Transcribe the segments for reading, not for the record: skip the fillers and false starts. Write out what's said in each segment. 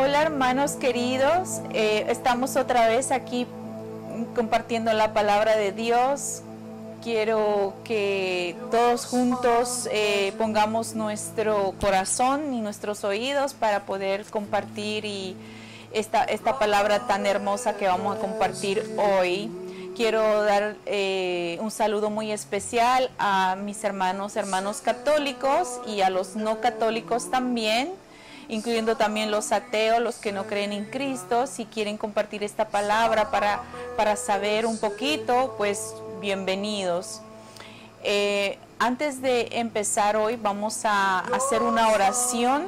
Hola hermanos queridos, estamos otra vez aquí compartiendo la palabra de Dios. Quiero que todos juntos pongamos nuestro corazón y nuestros oídos para poder compartir esta palabra tan hermosa que vamos a compartir hoy. Quiero dar un saludo muy especial a mis hermanos católicos y a los no católicos también, incluyendo también los ateos, los que no creen en Cristo. Si quieren compartir esta palabra para saber un poquito, pues bienvenidos. Antes de empezar hoy vamos a hacer una oración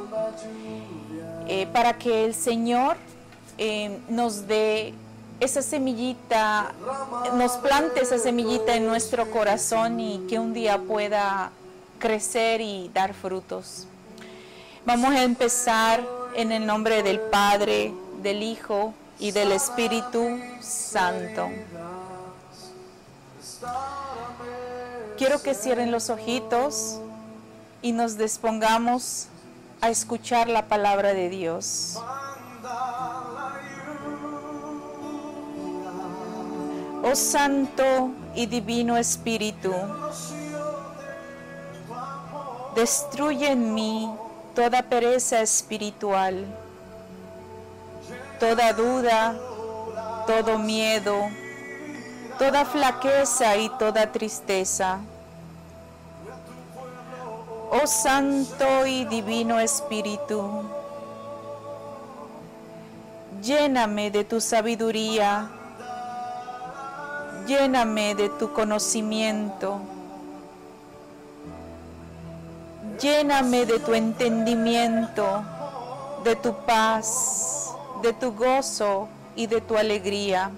para que el Señor nos dé esa semillita, nos plante esa semillita en nuestro corazón y que un día pueda crecer y dar frutos. Vamos a empezar en el nombre del Padre, del Hijo y del Espíritu Santo. Quiero que cierren los ojitos y nos dispongamos a escuchar la palabra de Dios. Oh Santo y Divino Espíritu, destruye en mí toda pereza espiritual, toda duda, todo miedo, toda flaqueza y toda tristeza. Oh Santo y Divino Espíritu, lléname de tu sabiduría, lléname de tu conocimiento, lléname de tu entendimiento, de tu paz, de tu gozo y de tu alegría.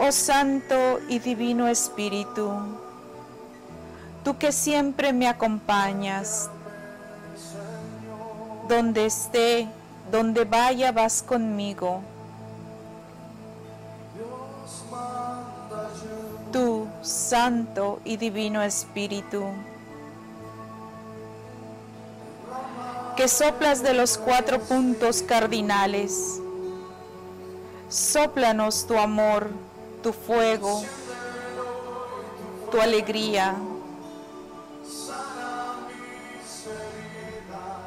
Oh Santo y Divino Espíritu, tú que siempre me acompañas, donde esté, donde vaya, vas conmigo. Tú, Santo y Divino Espíritu, que soplas de los 4 puntos cardinales, sóplanos tu amor, tu fuego, tu alegría.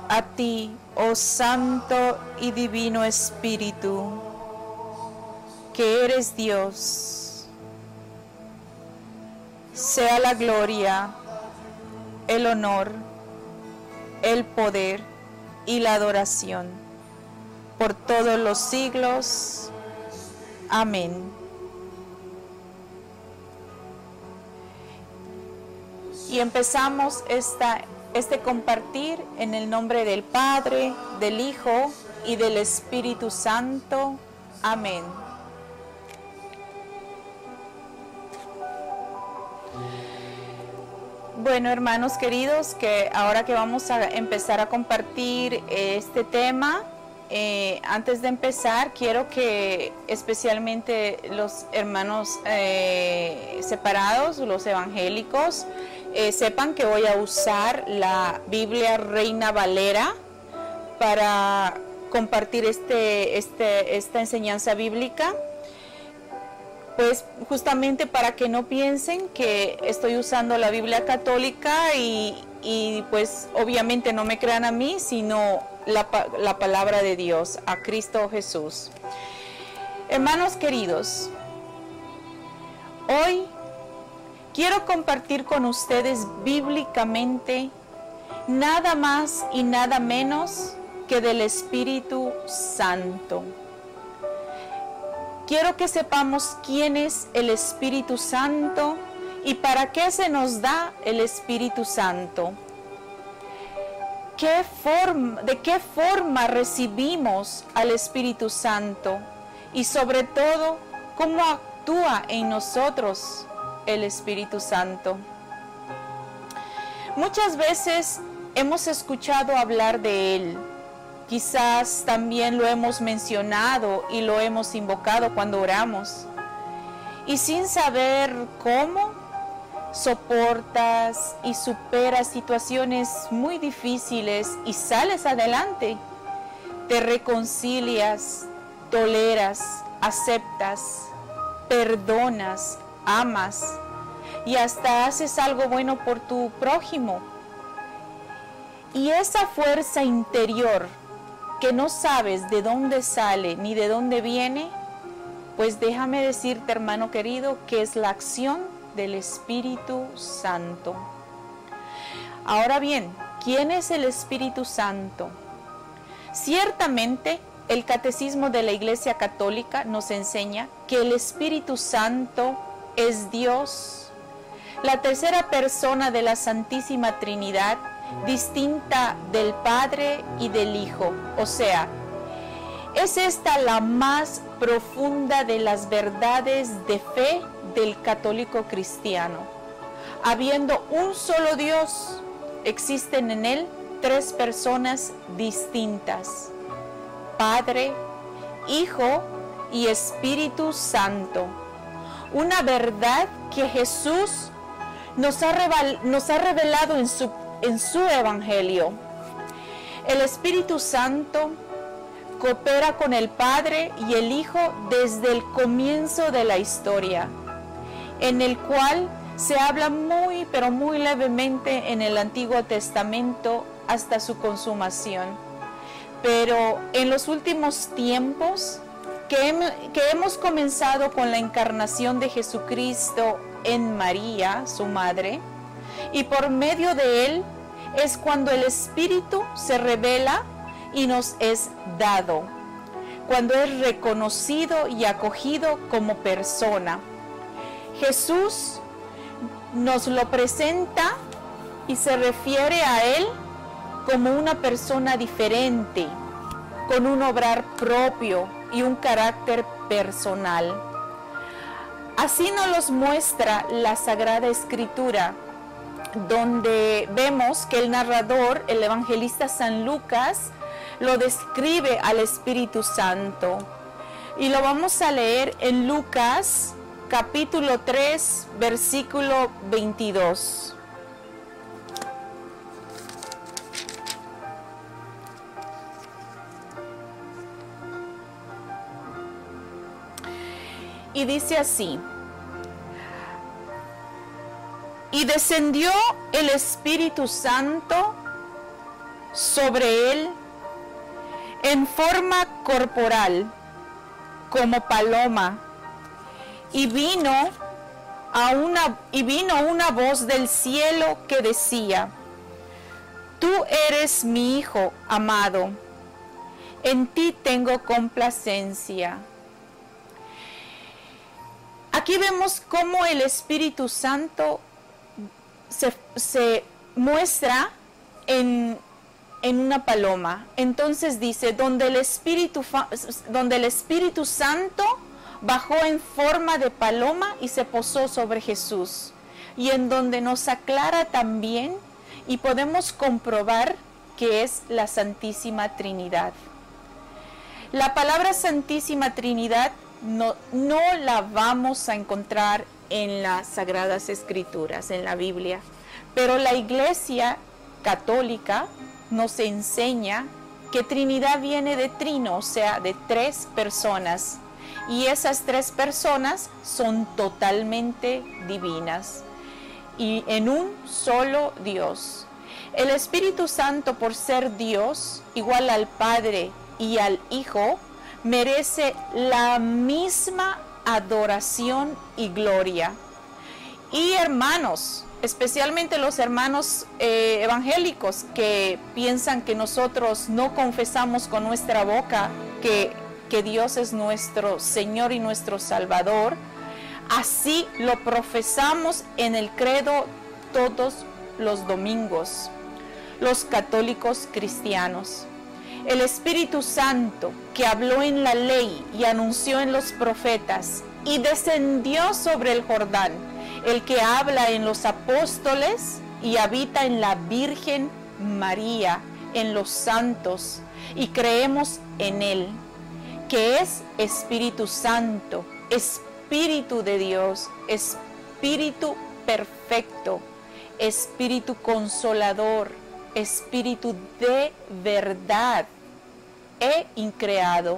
A ti, oh Santo y Divino Espíritu, que eres Dios, sea la gloria, el honor, el poder y la adoración por todos los siglos. Amén. Y empezamos este compartir en el nombre del Padre, del Hijo y del Espíritu Santo. Amén. Bueno, hermanos queridos, que ahora que vamos a empezar a compartir este tema, antes de empezar quiero que especialmente los hermanos separados, los evangélicos, sepan que voy a usar la Biblia Reina Valera para compartir esta enseñanza bíblica. Pues justamente para que no piensen que estoy usando la Biblia católica y pues obviamente no me crean a mí, sino la palabra de Dios, a Cristo Jesús. Hermanos queridos, hoy quiero compartir con ustedes bíblicamente nada más y nada menos que del Espíritu Santo. Quiero que sepamos quién es el Espíritu Santo y para qué se nos da el Espíritu Santo. ¿De qué forma recibimos al Espíritu Santo? Y sobre todo, ¿cómo actúa en nosotros el Espíritu Santo? Muchas veces hemos escuchado hablar de Él. Quizás también lo hemos mencionado y lo hemos invocado cuando oramos. Y sin saber cómo, soportas y superas situaciones muy difíciles y sales adelante. Te reconcilias, toleras, aceptas, perdonas, amas y hasta haces algo bueno por tu prójimo. Y esa fuerza interior que no sabes de dónde sale ni de dónde viene, pues déjame decirte, hermano querido, que es la acción del Espíritu Santo. Ahora bien, ¿quién es el Espíritu Santo? Ciertamente, el Catecismo de la Iglesia Católica nos enseña que el Espíritu Santo es Dios, la tercera persona de la Santísima Trinidad, distinta del Padre y del Hijo. O sea, es esta la más profunda de las verdades de fe del católico cristiano. Habiendo un solo Dios, existen en él tres personas distintas: Padre, Hijo y Espíritu Santo. Una verdad que Jesús nos ha revelado en su Evangelio. El Espíritu Santo coopera con el Padre y el Hijo desde el comienzo de la historia, en el cual se habla muy, pero muy levemente en el Antiguo Testamento hasta su consumación. Pero en los últimos tiempos, que hemos comenzado con la encarnación de Jesucristo en María, su madre, y por medio de él es cuando el Espíritu se revela y nos es dado, cuando es reconocido y acogido como persona. Jesús nos lo presenta y se refiere a él como una persona diferente, con un obrar propio y un carácter personal. Así nos los muestra la Sagrada Escritura, donde vemos que el narrador, el evangelista San Lucas, lo describe al Espíritu Santo. Y lo vamos a leer en Lucas capítulo 3, versículo 22. Y dice así: y descendió el Espíritu Santo sobre él en forma corporal, como paloma, y vino una voz del cielo que decía: tú eres mi Hijo amado, en ti tengo complacencia. Aquí vemos cómo el Espíritu Santo se muestra en una paloma. Entonces dice, donde el Espíritu Santo bajó en forma de paloma y se posó sobre Jesús, y en donde nos aclara también y podemos comprobar que es la Santísima Trinidad. La palabra Santísima Trinidad no la vamos a encontrar en las Sagradas Escrituras, en la Biblia, pero la Iglesia Católica nos enseña que Trinidad viene de trino, o sea, de tres personas, y esas tres personas son totalmente divinas y en un solo Dios. El Espíritu Santo, por ser Dios, igual al Padre y al Hijo, merece la misma adoración y gloria. Y hermanos, especialmente los hermanos evangélicos que piensan que nosotros no confesamos con nuestra boca que Dios es nuestro Señor y nuestro Salvador, así lo profesamos en el credo todos los domingos, los católicos cristianos. El Espíritu Santo, que habló en la ley y anunció en los profetas y descendió sobre el Jordán, el que habla en los apóstoles y habita en la Virgen María, en los santos, y creemos en él, que es Espíritu Santo, Espíritu de Dios, Espíritu perfecto, Espíritu consolador, Espíritu de verdad e increado.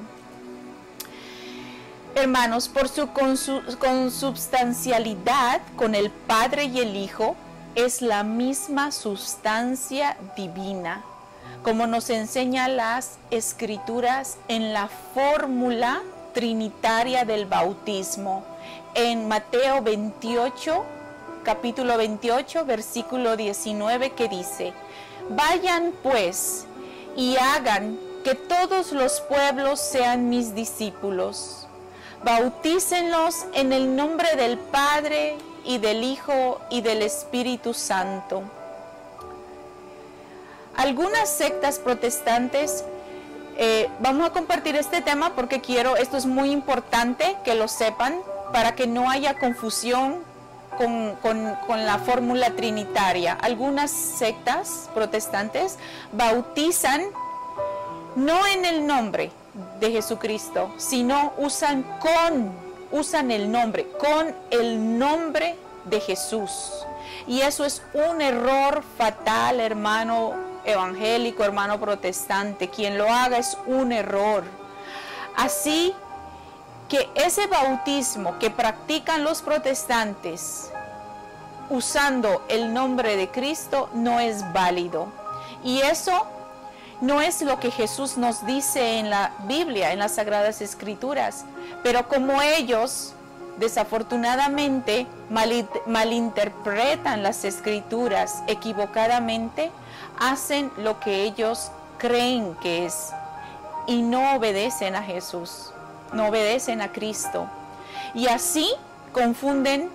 Hermanos, por su consubstancialidad con el Padre y el Hijo, es la misma sustancia divina, como nos enseña las Escrituras en la fórmula trinitaria del bautismo, en Mateo 28, capítulo 28, versículo 19, que dice: vayan pues y hagan que todos los pueblos sean mis discípulos. Bautícenlos en el nombre del Padre y del Hijo y del Espíritu Santo. Algunas sectas protestantes, vamos a compartir este tema porque esto es muy importante que lo sepan para que no haya confusión con la fórmula trinitaria. Algunas sectas protestantes bautizan no en el nombre de Jesucristo, sino usan el nombre, con el nombre de Jesús. Y eso es un error fatal, hermano evangélico, hermano protestante. Quien lo haga es un error. Así que ese bautismo que practican los protestantes usando el nombre de Cristo no es válido. Y eso no es lo que Jesús nos dice en la Biblia, en las Sagradas Escrituras. Pero como ellos, desafortunadamente, malinterpretan las Escrituras equivocadamente, hacen lo que ellos creen que es y no obedecen a Jesús, no obedecen a Cristo. Y así confunden,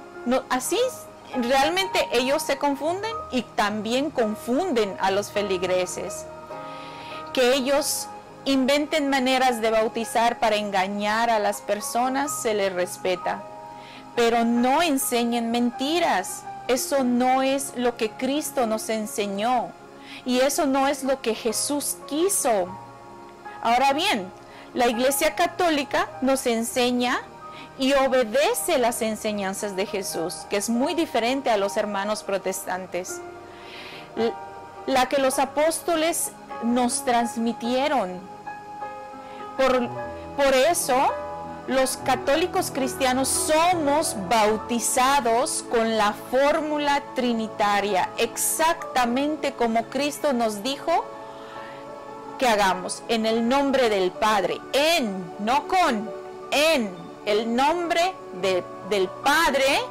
así realmente ellos se confunden y también confunden a los feligreses. Que ellos inventen maneras de bautizar para engañar a las personas, se les respeta. Pero no enseñen mentiras. Eso no es lo que Cristo nos enseñó. Y eso no es lo que Jesús quiso. Ahora bien, la Iglesia Católica nos enseña y obedece las enseñanzas de Jesús, que es muy diferente a los hermanos protestantes. La que los apóstoles nos transmitieron. Por eso, los católicos cristianos somos bautizados con la fórmula trinitaria, exactamente como Cristo nos dijo que hagamos, en el nombre del Padre, no con, en el nombre del Padre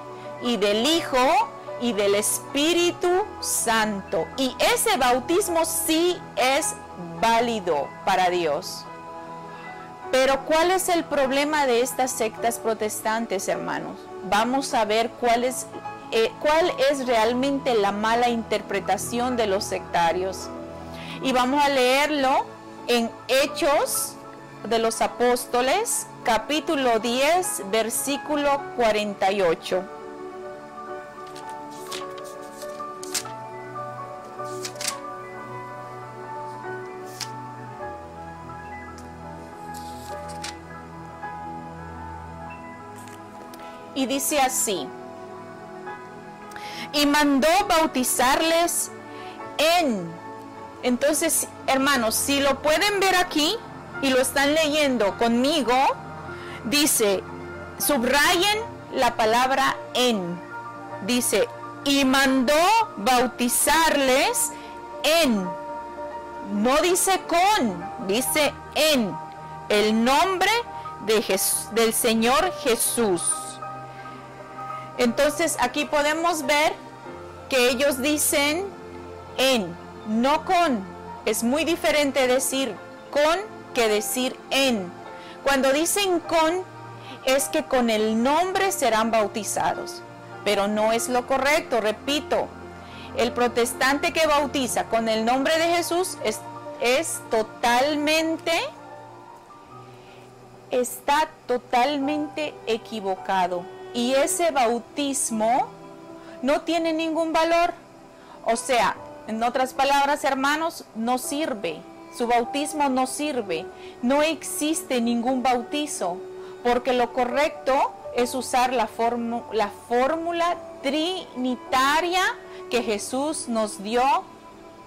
y del Hijo y del Espíritu Santo. Y ese bautismo sí es válido para Dios. Pero ¿cuál es el problema de estas sectas protestantes, hermanos? Vamos a ver cuál es realmente la mala interpretación de los sectarios. Y vamos a leerlo en Hechos de los Apóstoles, capítulo 10, versículo 48. Y dice así: y mandó bautizarles en. Entonces, hermanos, si lo pueden ver aquí y lo están leyendo conmigo, dice, subrayen la palabra en. Dice, y mandó bautizarles en. No dice con, dice en el nombre del Señor Jesús. Entonces aquí podemos ver que ellos dicen en, no con. Es muy diferente decir con que decir en. Cuando dicen con, es que con el nombre serán bautizados. Pero no es lo correcto, repito. El protestante que bautiza con el nombre de Jesús está totalmente equivocado. Y ese bautismo no tiene ningún valor. O sea, en otras palabras, hermanos, no sirve. Su bautismo no sirve. No existe ningún bautizo. Porque lo correcto es usar la fórmula trinitaria que Jesús nos dio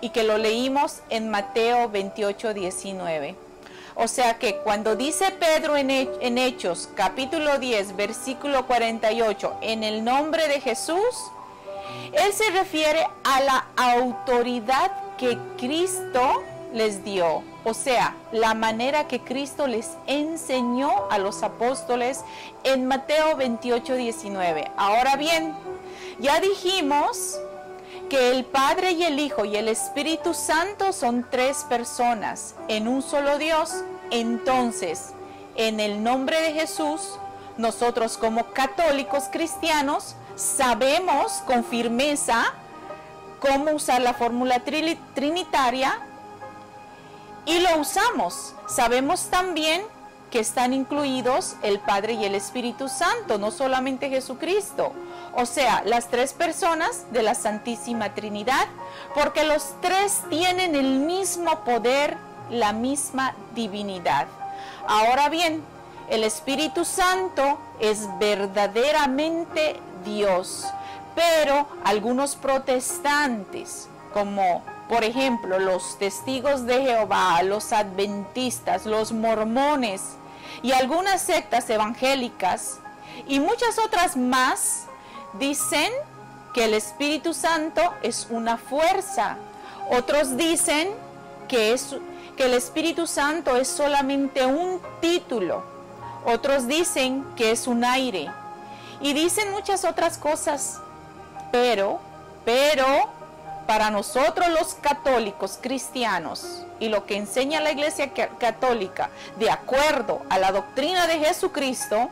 y que lo leímos en Mateo 28:19. O sea que cuando dice Pedro en Hechos capítulo 10 versículo 48, en el nombre de Jesús, él se refiere a la autoridad que Cristo les dio, o sea, la manera que Cristo les enseñó a los apóstoles en Mateo 28:19. Ahora bien, ya dijimos que el Padre y el Hijo y el Espíritu Santo son tres personas en un solo Dios. Entonces, en el nombre de Jesús, nosotros como católicos cristianos sabemos con firmeza cómo usar la fórmula trinitaria y lo usamos. Sabemos también que están incluidos el Padre y el Espíritu Santo, no solamente Jesucristo. O sea, las tres personas de la Santísima Trinidad, porque los tres tienen el mismo poder, la misma divinidad. Ahora bien, el Espíritu Santo es verdaderamente Dios, pero algunos protestantes, como por ejemplo los testigos de Jehová, los adventistas, los mormones y algunas sectas evangélicas y muchas otras más, dicen que el Espíritu Santo es una fuerza. Otros dicen que el Espíritu Santo es solamente un título. Otros dicen que es un aire. Y dicen muchas otras cosas. Pero, para nosotros los católicos cristianos y lo que enseña la Iglesia Católica, de acuerdo a la doctrina de Jesucristo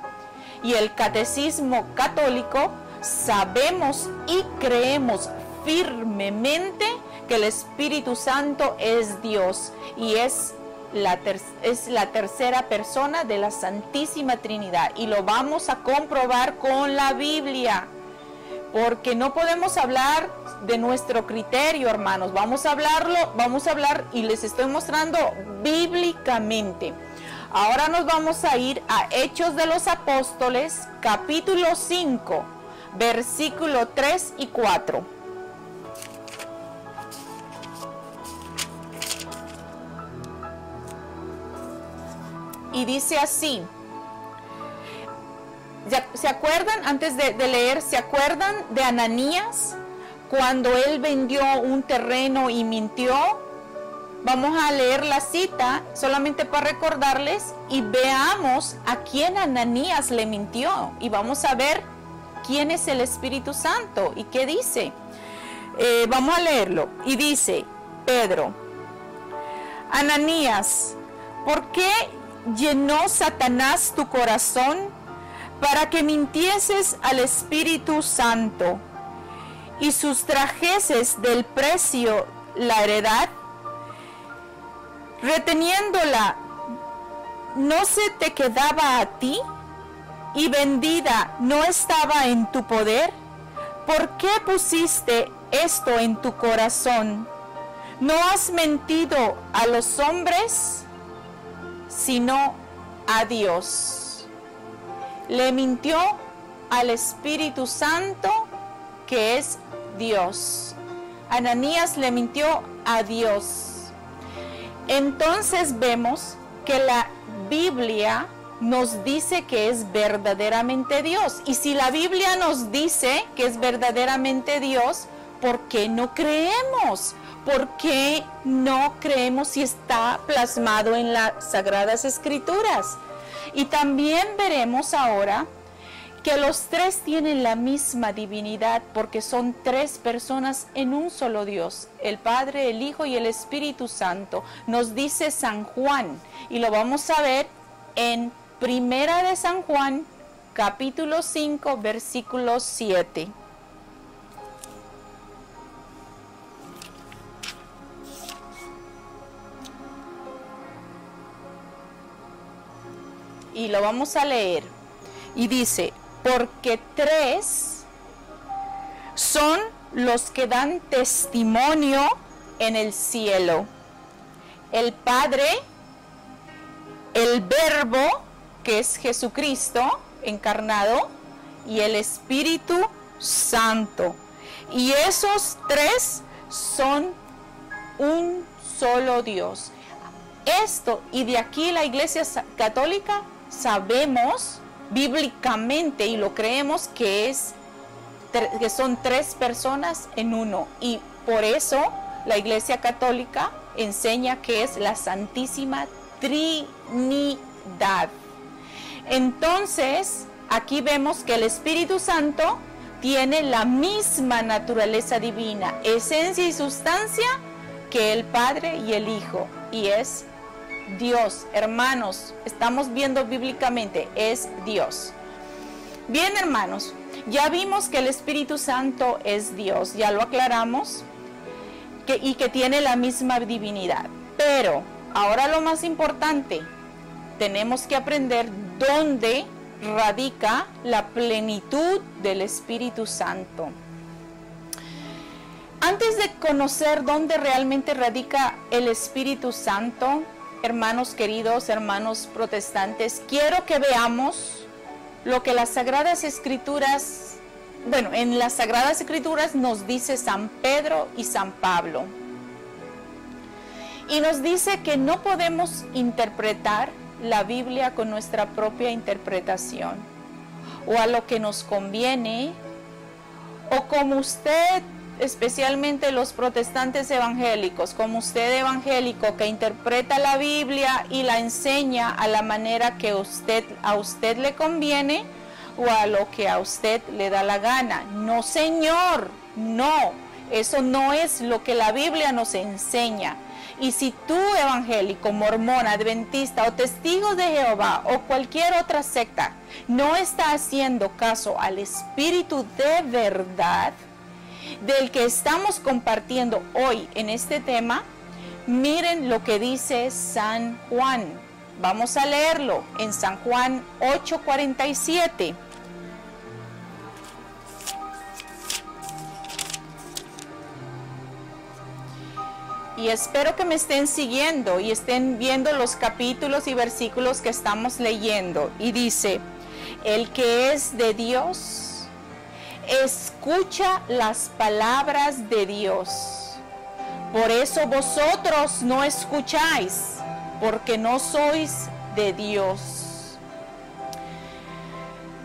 y el catecismo católico, sabemos y creemos firmemente que el Espíritu Santo es Dios y es la tercera persona de la Santísima Trinidad, y lo vamos a comprobar con la Biblia, porque no podemos hablar de nuestro criterio, hermanos. Vamos a hablar y les estoy mostrando bíblicamente. Ahora nos vamos a ir a Hechos de los Apóstoles, capítulo 5, versículo 3 y 4. Y dice así. ¿Se acuerdan, antes de leer, se acuerdan de Ananías cuando él vendió un terreno y mintió? Vamos a leer la cita solamente para recordarles y veamos a quién Ananías le mintió. Y vamos a ver quién es el Espíritu Santo y qué dice. Vamos a leerlo. Y dice Pedro: Ananías, ¿por qué llenó Satanás tu corazón para que mintieses al Espíritu Santo y sustrajeses del precio la heredad? Reteniéndola, ¿no se te quedaba a ti? ¿Y vendida no estaba en tu poder? ¿Por qué pusiste esto en tu corazón? ¿No has mentido a los hombres, sino a Dios? Le mintió al Espíritu Santo, que es Dios. Ananías le mintió a Dios. Entonces vemos que la Biblia nos dice que es verdaderamente Dios. Y si la Biblia nos dice que es verdaderamente Dios, ¿por qué no creemos? ¿Por qué no creemos si está plasmado en las Sagradas Escrituras? Y también veremos ahora que los tres tienen la misma divinidad, porque son tres personas en un solo Dios, el Padre, el Hijo y el Espíritu Santo. Nos dice San Juan, y lo vamos a ver en Primera de San Juan, capítulo 5, versículo 7. Y lo vamos a leer. Y dice: porque tres son los que dan testimonio en el cielo: el Padre, el Verbo, que es Jesucristo encarnado, y el Espíritu Santo. Y esos tres son un solo Dios. Esto, y de aquí la Iglesia Católica sabemos bíblicamente y lo creemos que son tres personas en uno. Y por eso la Iglesia Católica enseña que es la Santísima Trinidad. Entonces, aquí vemos que el Espíritu Santo tiene la misma naturaleza divina, esencia y sustancia que el Padre y el Hijo, y es Dios. Hermanos, estamos viendo bíblicamente, es Dios. Bien, hermanos, ya vimos que el Espíritu Santo es Dios, ya lo aclaramos, y que tiene la misma divinidad. Pero ahora lo más importante, tenemos que aprender dónde radica la plenitud del Espíritu Santo. Antes de conocer dónde realmente radica el Espíritu Santo, hermanos queridos, hermanos protestantes, quiero que veamos lo que las Sagradas Escrituras, en las Sagradas Escrituras nos dice San Pedro y San Pablo. Y nos dice que no podemos interpretar la Biblia con nuestra propia interpretación, o a lo que nos conviene, o como usted, especialmente los protestantes evangélicos, como usted evangélico que interpreta la Biblia y la enseña a la manera que a usted le conviene, o a lo que a usted le da la gana. No, señor, no, eso no es lo que la Biblia nos enseña. Y si tú, evangélico, mormón, adventista o testigo de Jehová o cualquier otra secta, no está haciendo caso al Espíritu de verdad del que estamos compartiendo hoy en este tema, miren lo que dice San Juan. Vamos a leerlo en San Juan 8:47. Y espero que me estén siguiendo y estén viendo los capítulos y versículos que estamos leyendo. Y dice, el que es de Dios, escucha las palabras de Dios. Por eso vosotros no escucháis, porque no sois de Dios.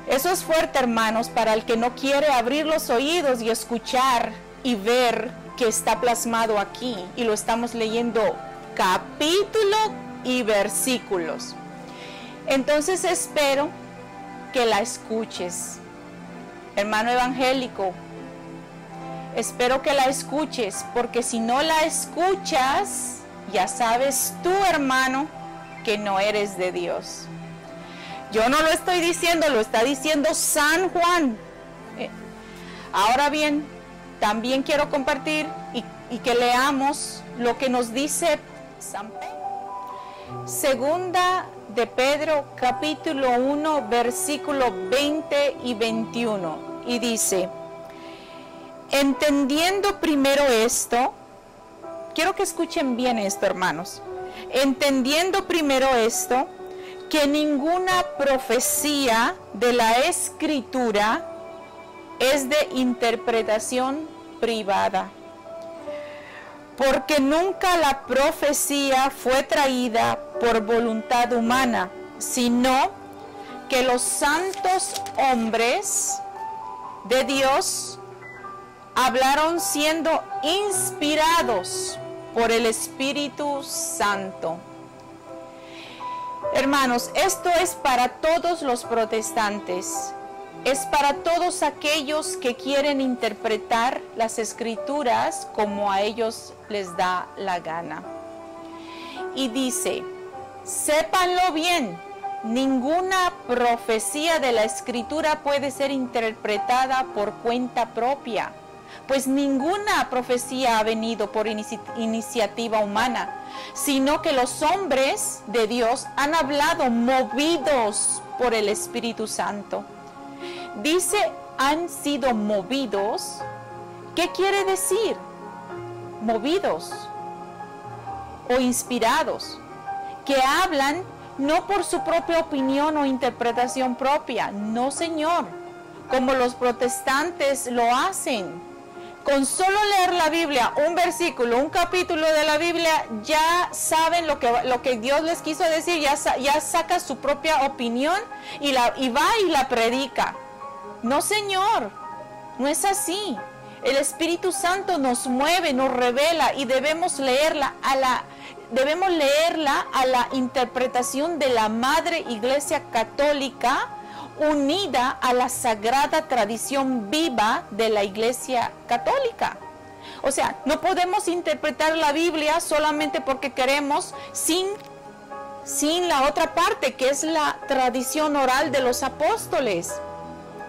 Eso es fuerte, hermanos, para el que no quiere abrir los oídos y escuchar y ver que está plasmado aquí, y lo estamos leyendo capítulo y versículos. Entonces espero que la escuches, hermano evangélico, espero que la escuches, porque si no la escuchas, ya sabes tú, hermano, que no eres de Dios. Yo no lo estoy diciendo, lo está diciendo San Juan. Ahora bien, también quiero compartir y que leamos lo que nos dice San Pedro. Segunda de Pedro, capítulo 1, versículo 20 y 21. Y dice, entendiendo primero esto, quiero que escuchen bien esto, hermanos. Entendiendo primero esto, que ninguna profecía de la Escritura es de interpretación privada, porque nunca la profecía fue traída por voluntad humana, sino que los santos hombres de Dios hablaron siendo inspirados por el Espíritu Santo. Hermanos, esto es para todos los protestantes. Es para todos aquellos que quieren interpretar las Escrituras como a ellos les da la gana. Y dice, sépanlo bien, ninguna profecía de la Escritura puede ser interpretada por cuenta propia, pues ninguna profecía ha venido por iniciativa humana, sino que los hombres de Dios han hablado movidos por el Espíritu Santo. Dice, han sido movidos. ¿Qué quiere decir? Movidos o inspirados, que hablan no por su propia opinión o interpretación propia, no, señor, como los protestantes lo hacen. Con solo leer la Biblia, un versículo, un capítulo de la Biblia, ya saben lo que Dios les quiso decir, ya saca su propia opinión y va y la predica. No, Señor, no es así. El Espíritu Santo nos mueve, nos revela y debemos leerla a la interpretación de la Madre Iglesia Católica, unida a la sagrada tradición viva de la Iglesia Católica. O sea, no podemos interpretar la Biblia solamente porque queremos sin la otra parte, que es la tradición oral de los apóstoles.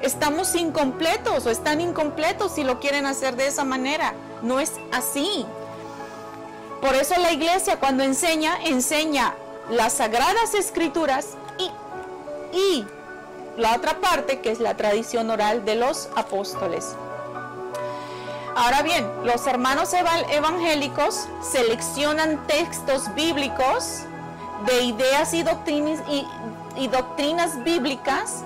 Estamos incompletos o están incompletos si lo quieren hacer de esa manera. No es así. Por eso la Iglesia, cuando enseña las Sagradas Escrituras y la otra parte, que es la tradición oral de los apóstoles. Ahora bien, los hermanos evangélicos seleccionan textos bíblicos de ideas y doctrinas bíblicas,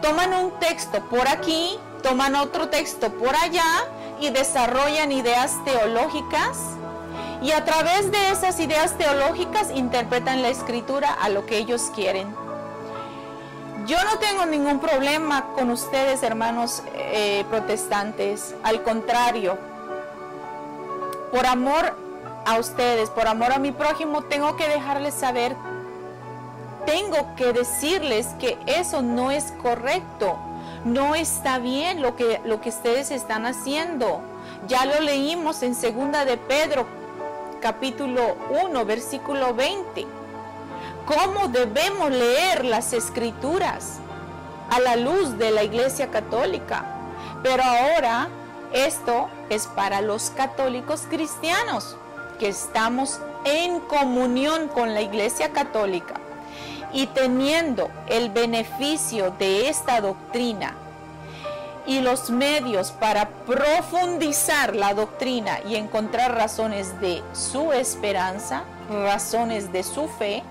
toman un texto por aquí, toman otro texto por allá y desarrollan ideas teológicas, y a través de esas ideas teológicas interpretan la Escritura a lo que ellos quieren. Yo no tengo ningún problema con ustedes, hermanos protestantes. Al contrario, por amor a ustedes, por amor a mi prójimo, tengo que dejarles saber, tengo que decirles que eso no es correcto. No está bien lo que ustedes están haciendo. Ya lo leímos en 2 de Pedro, capítulo 1, versículo 20. ¿Cómo debemos leer las Escrituras a la luz de la Iglesia Católica? Pero ahora esto es para los católicos cristianos que estamos en comunión con la Iglesia Católica y teniendo el beneficio de esta doctrina y los medios para profundizar la doctrina y encontrar razones de su esperanza, razones de su fe,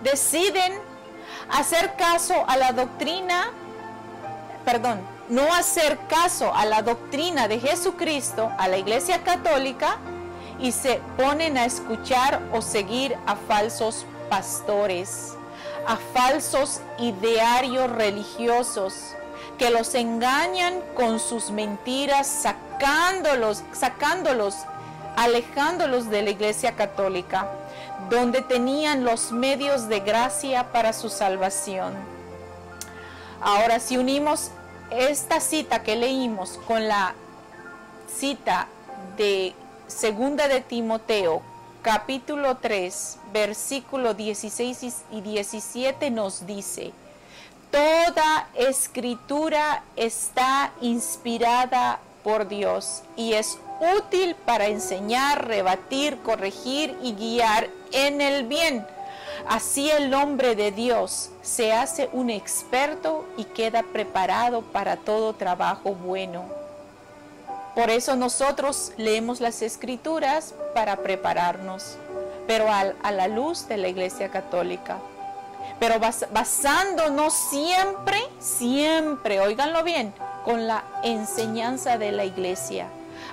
deciden hacer caso a la doctrina, no hacer caso a la doctrina de Jesucristo, a la Iglesia Católica, y se ponen a escuchar o seguir a falsos pastores, a falsos idearios religiosos que los engañan con sus mentiras, alejándolos de la Iglesia Católica, donde tenían los medios de gracia para su salvación. Ahora, si unimos esta cita que leímos con la cita de 2 de Timoteo, capítulo 3, versículo 16 y 17, nos dice: toda escritura está inspirada por Dios y es útil para enseñar, rebatir, corregir y guiar en el bien. Así el hombre de Dios se hace un experto y queda preparado para todo trabajo bueno. Por eso nosotros leemos las Escrituras para prepararnos, pero a la luz de la Iglesia Católica. Pero basándonos siempre, óiganlo bien, con la enseñanza de la Iglesia.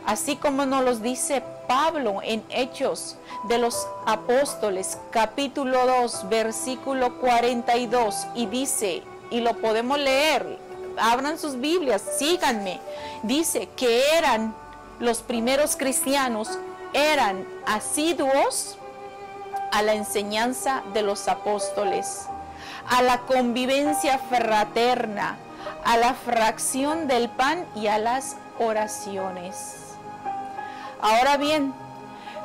Así como nos los dice Pablo en Hechos de los Apóstoles, capítulo 2, versículo 42, y dice, y lo podemos leer, abran sus Biblias, síganme, dice que los primeros cristianos eran asiduos a la enseñanza de los apóstoles, a la convivencia fraterna, a la fracción del pan y a las oraciones. Ahora bien,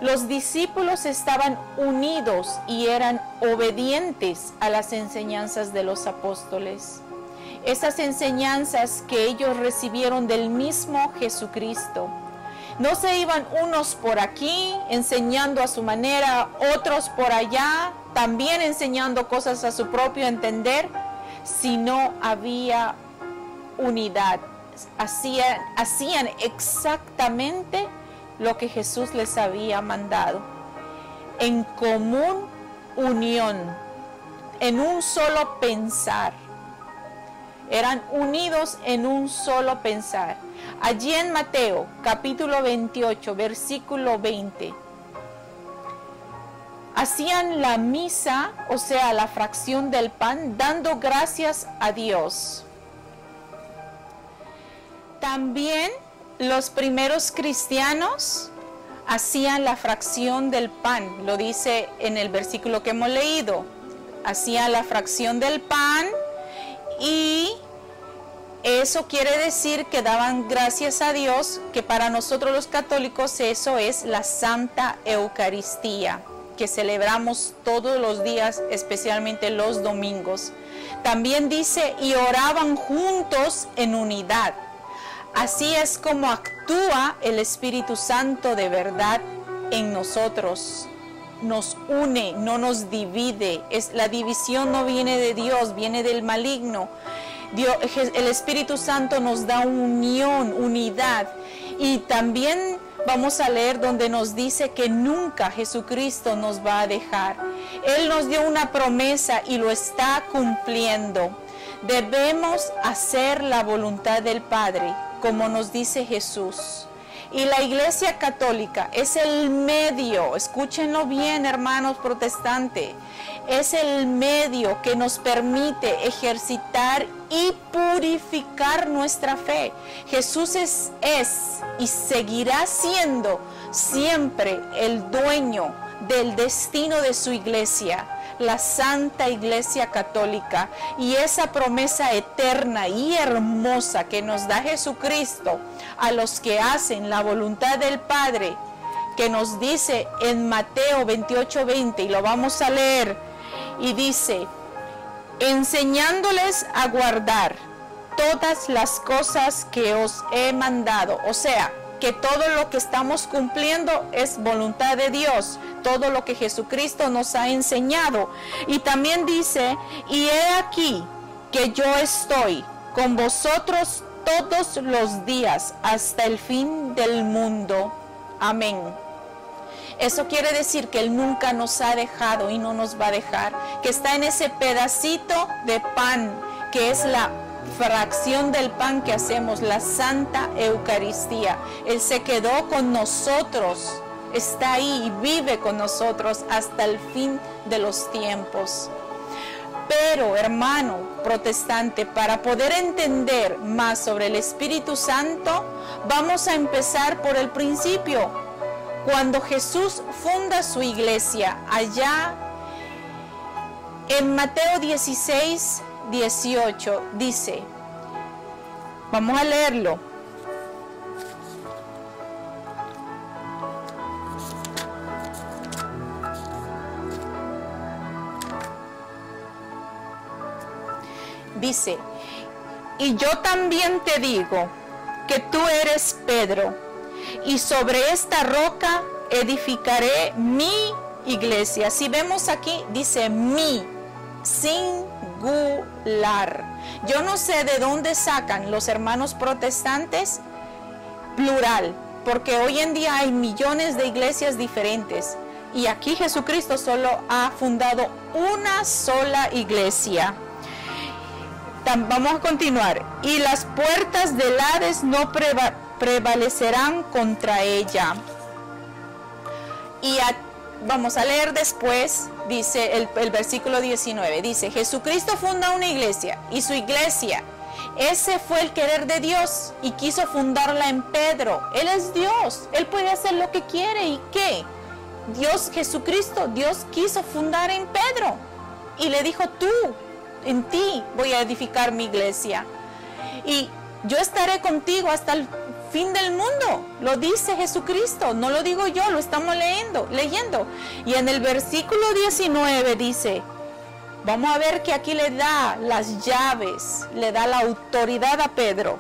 los discípulos estaban unidos y eran obedientes a las enseñanzas de los apóstoles. Esas enseñanzas que ellos recibieron del mismo Jesucristo. No se iban unos por aquí enseñando a su manera, otros por allá también enseñando cosas a su propio entender, sino había unidad. Hacían exactamente lo que Jesús les había mandado, en común unión, en un solo pensar. eran unidos en un solo pensar. Allí en Mateo, capítulo 28, versículo 20, hacían la misa, o sea, la fracción del pan, dando gracias a Dios. También los primeros cristianos hacían la fracción del pan, lo dice en el versículo que hemos leído. Hacían la fracción del pan y eso quiere decir que daban gracias a Dios, que para nosotros los católicos eso es la Santa Eucaristía, que celebramos todos los días, especialmente los domingos. También dice, y oraban juntos en unidad. Así es como actúa el Espíritu Santo de verdad en nosotros. Nos une, no nos divide. La división no viene de Dios, viene del maligno. El Espíritu Santo nos da unión, unidad. Y también vamos a leer donde nos dice que nunca Jesucristo nos va a dejar. Él nos dio una promesa y lo está cumpliendo. Debemos hacer la voluntad del Padre, como nos dice Jesús. Y la Iglesia Católica es el medio, escúchenlo bien, hermanos protestantes, es el medio que nos permite ejercitar y purificar nuestra fe. Jesús es y seguirá siendo siempre el dueño del destino de su iglesia, la Santa Iglesia Católica, y esa promesa eterna y hermosa que nos da Jesucristo a los que hacen la voluntad del Padre, que nos dice en Mateo 28:20, y lo vamos a leer, y dice, enseñándoles a guardar todas las cosas que os he mandado. O sea, que todo lo que estamos cumpliendo es voluntad de Dios, todo lo que Jesucristo nos ha enseñado. Y también dice, y he aquí que yo estoy con vosotros todos los días hasta el fin del mundo. Amén. Eso quiere decir que Él nunca nos ha dejado y no nos va a dejar, que está en ese pedacito de pan, que es la fracción del pan que hacemos, la Santa Eucaristía. Él se quedó con nosotros, está ahí y vive con nosotros hasta el fin de los tiempos. Pero, hermano protestante, para poder entender más sobre el Espíritu Santo, vamos a empezar por el principio. Cuando Jesús funda su iglesia, allá en Mateo 16:18 dice, vamos a leerlo. Dice, y yo también te digo que tú eres Pedro, y sobre esta roca edificaré mi iglesia. Si vemos aquí, dice mi, singular. Yo no sé de dónde sacan los hermanos protestantes plural, porque hoy en día hay millones de iglesias diferentes, y aquí Jesucristo solo ha fundado una sola iglesia. Vamos a continuar. Y las puertas del Hades no prevalecerán contra ella. Y vamos a leer después, dice el versículo 19, dice, Jesucristo funda una iglesia, y su iglesia, ese fue el querer de Dios, y quiso fundarla en Pedro. Él es Dios, Él puede hacer lo que quiere, ¿y qué? Jesucristo, Dios quiso fundar en Pedro, y le dijo, tú, en ti voy a edificar mi iglesia, y yo estaré contigo hasta el fin del mundo. Lo dice Jesucristo, no lo digo yo, lo estamos leyendo. Y en el versículo 19 dice, vamos a ver que aquí le da las llaves, le da la autoridad a Pedro,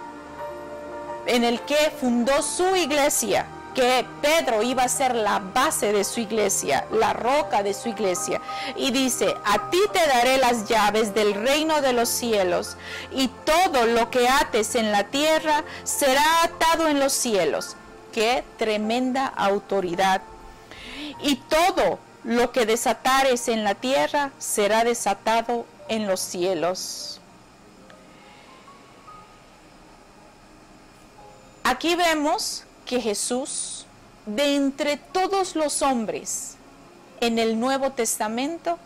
en el que fundó su iglesia, que Pedro iba a ser la base de su iglesia, la roca de su iglesia. Y dice, a ti te daré las llaves del reino de los cielos, y todo lo que ates en la tierra será atado en los cielos. Qué tremenda autoridad. Y todo lo que desatares en la tierra será desatado en los cielos. Aquí vemos que Jesús, de entre todos los hombres en el Nuevo Testamento,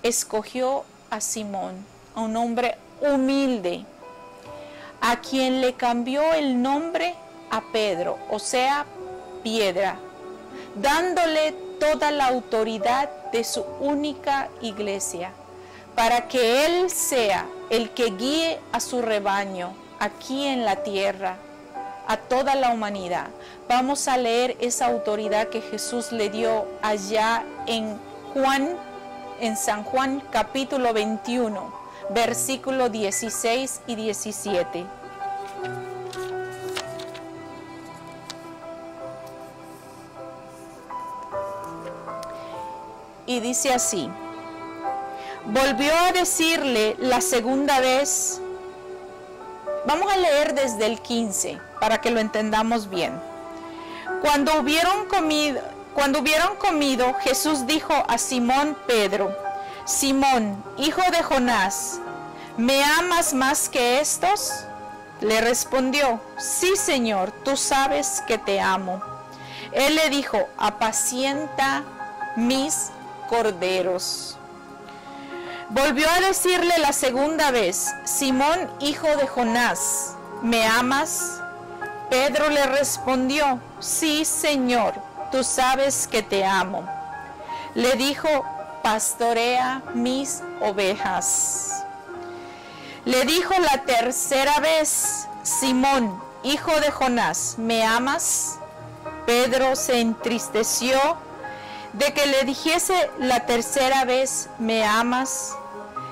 escogió a Simón, a un hombre humilde, a quien le cambió el nombre a Pedro, o sea, piedra, dándole toda la autoridad de su única iglesia, para que él sea el que guíe a su rebaño aquí en la tierra, a toda la humanidad. Vamos a leer esa autoridad que Jesús le dio allá en San Juan capítulo 21, versículos 16 y 17. Y dice así: volvió a decirle la segunda vez. Vamos a leer desde el 15 para que lo entendamos bien. Cuando hubieron comido, Jesús dijo a Simón Pedro: Simón, hijo de Jonás, ¿me amas más que estos? Le respondió: sí, Señor, tú sabes que te amo. Él le dijo: apacienta mis corderos. Volvió a decirle la segunda vez: Simón, hijo de Jonás, ¿me amas? Pedro le respondió: sí, Señor, tú sabes que te amo. Le dijo: pastorea mis ovejas. Le dijo la tercera vez: Simón, hijo de Jonás, ¿me amas? Pedro se entristeció de que le dijese la tercera vez: ¿me amas?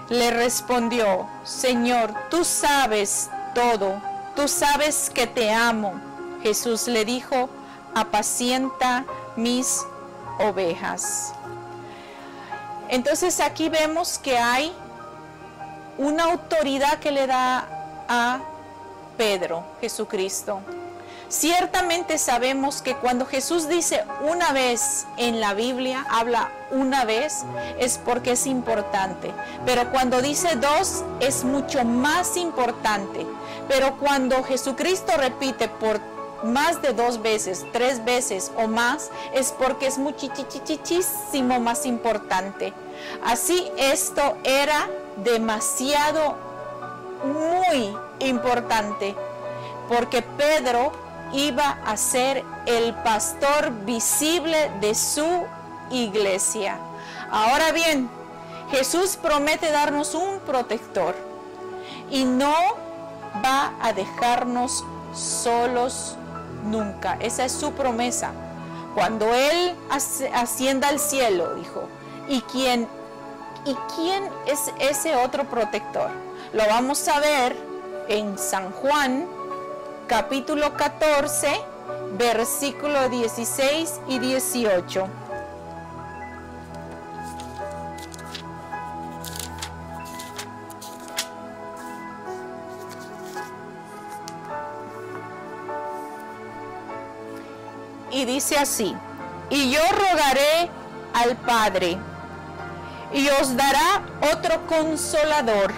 Le respondió: Señor, tú sabes todo, tú sabes que te amo. Jesús le dijo: apacienta mis ovejas. Entonces aquí vemos que hay una autoridad que le da a Pedro, Jesucristo. Ciertamente sabemos que cuando Jesús dice una vez en la Biblia, habla una vez, es porque es importante. Pero cuando dice dos, es mucho más importante. Pero cuando Jesucristo repite por más de 2 veces, 3 veces o más, es porque es muchísimo más importante. Así esto era demasiado, muy importante, porque Pedro iba a ser el pastor visible de su iglesia. Ahora bien, Jesús promete darnos un protector y no va a dejarnos solos nunca. Esa es su promesa. Cuando Él ascienda al cielo, dijo, ¿y quién es ese otro protector? Lo vamos a ver en San Juan capítulo 14, versículos 16 y 18. Y dice así: y yo rogaré al Padre, y os dará otro consolador,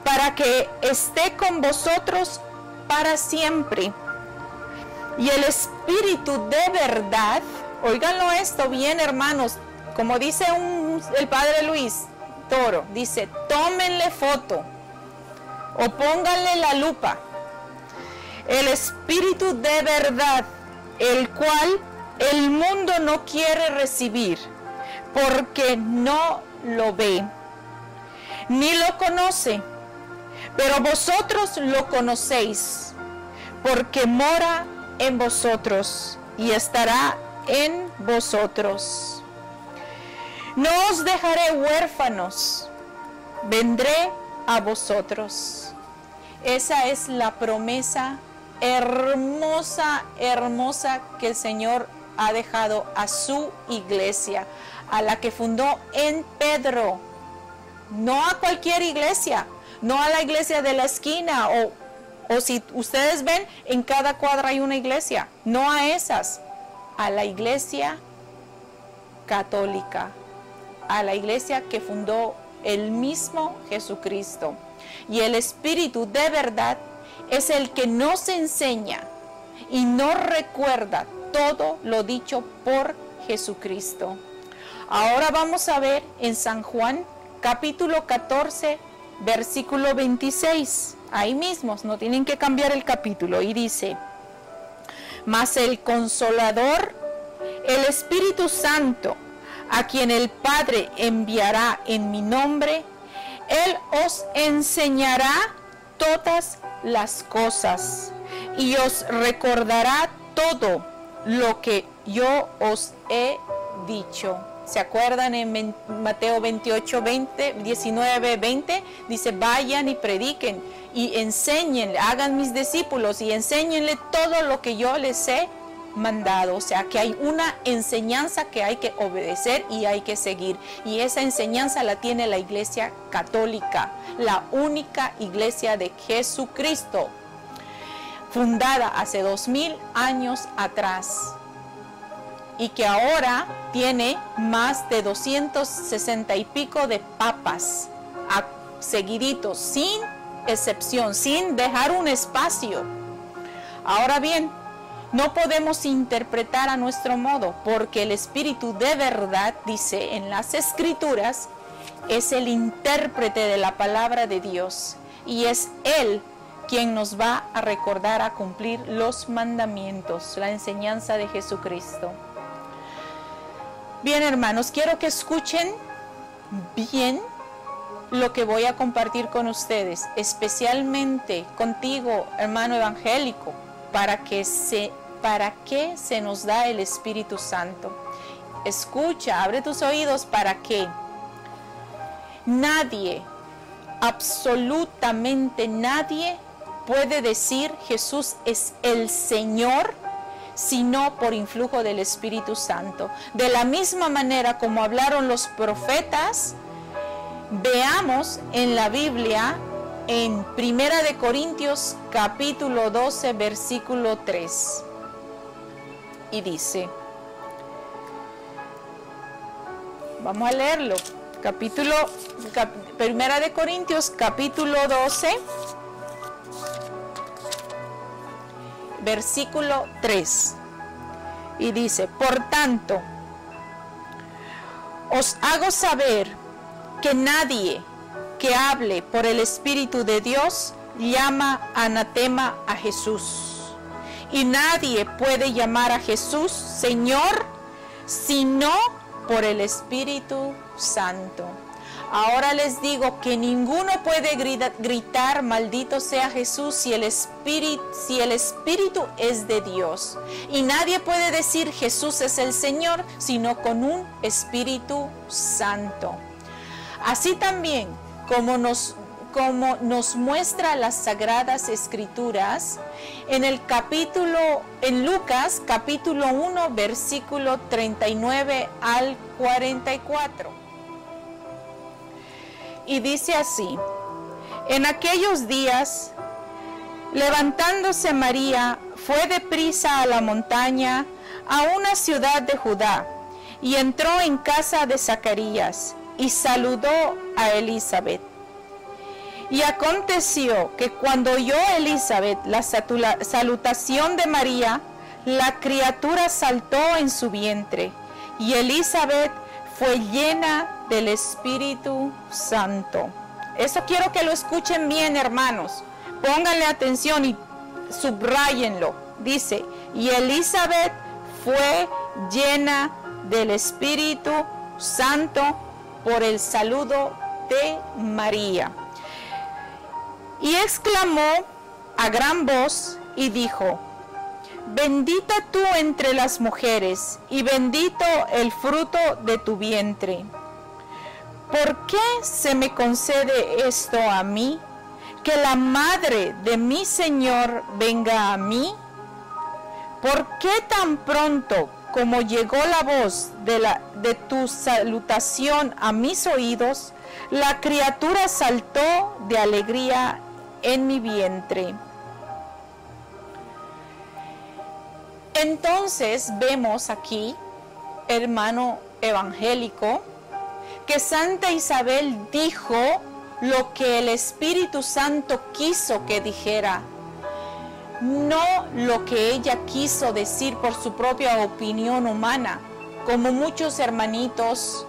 para que esté con vosotros para siempre. Y el Espíritu de verdad, óiganlo esto bien, hermanos, como dice el Padre Luis Toro, dice: tómenle foto o pónganle la lupa. El Espíritu de verdad, el cual el mundo no quiere recibir, porque no lo ve, ni lo conoce, pero vosotros lo conocéis, porque mora en vosotros y estará en vosotros. No os dejaré huérfanos, vendré a vosotros. Esa es la promesa hermosa, hermosa que el Señor ha dejado a su iglesia, a la que fundó en Pedro. No a cualquier iglesia, no a la iglesia de la esquina, o si ustedes ven, en cada cuadra hay una iglesia, no a esas, a la iglesia católica, a la iglesia que fundó el mismo Jesucristo. Y el Espíritu de verdad es el que nos enseña y nos recuerda todo lo dicho por Jesucristo. Ahora vamos a ver en San Juan, capítulo 14, versículo 26. Ahí mismo, no tienen que cambiar el capítulo. Y dice: mas el Consolador, el Espíritu Santo, a quien el Padre enviará en mi nombre, Él os enseñará todas las cosas y os recordará todo lo que yo os he dicho. ¿Se acuerdan en Mateo 28, 19, 20? Dice: vayan y prediquen y enséñenle, hagan mis discípulos y enséñenle todo lo que yo les he mandado. O sea que hay una enseñanza que hay que obedecer y hay que seguir. Y esa enseñanza la tiene la Iglesia Católica, la única iglesia de Jesucristo, fundada hace 2000 años atrás. Y que ahora tiene más de 260 y pico de papas seguiditos, sin excepción, sin dejar un espacio. Ahora bien, no podemos interpretar a nuestro modo, porque el Espíritu de verdad, dice en las Escrituras, es el intérprete de la palabra de Dios, y es Él quien nos va a recordar a cumplir los mandamientos, la enseñanza de Jesucristo. Bien, hermanos, quiero que escuchen bien lo que voy a compartir con ustedes, especialmente contigo, hermano evangélico, para que se nos da el Espíritu Santo. Escucha, abre tus oídos para que nadie, absolutamente nadie, puede decir Jesús es el Señor, sino por influjo del Espíritu Santo. De la misma manera como hablaron los profetas, veamos en la Biblia, en 1 de Corintios capítulo 12, versículo 3. Y dice, vamos a leerlo, 1 de Corintios capítulo 12, versículo 3, y dice: por tanto, os hago saber que nadie que hable por el Espíritu de Dios llama anatema a Jesús, y nadie puede llamar a Jesús Señor sino por el Espíritu Santo. Ahora les digo que ninguno puede gritar maldito sea Jesús si el Espíritu es de Dios. Y nadie puede decir Jesús es el Señor sino con un Espíritu Santo. Así también como nos muestra las Sagradas Escrituras en Lucas capítulo 1 versículo 39 al 44. Y dice así: en aquellos días, levantándose María, fue deprisa a la montaña, a una ciudad de Judá, y entró en casa de Zacarías, y saludó a Elizabeth. Y aconteció que cuando oyó Elizabeth la salutación de María, la criatura saltó en su vientre, y Elizabeth fue llena del Espíritu Santo. Eso quiero que lo escuchen bien, hermanos. Pónganle atención y subrayenlo. Dice, y Elizabeth fue llena del Espíritu Santo por el saludo de María. Y exclamó a gran voz y dijo: bendita tú entre las mujeres, y bendito el fruto de tu vientre. ¿Por qué se me concede esto a mí, que la madre de mi Señor venga a mí? ¿Por qué tan pronto como llegó la voz de tu salutación a mis oídos, la criatura saltó de alegría en mi vientre? Entonces vemos aquí, hermano evangélico, que Santa Isabel dijo lo que el Espíritu Santo quiso que dijera no lo que ella quiso decir por su propia opinión humana, como muchos hermanitos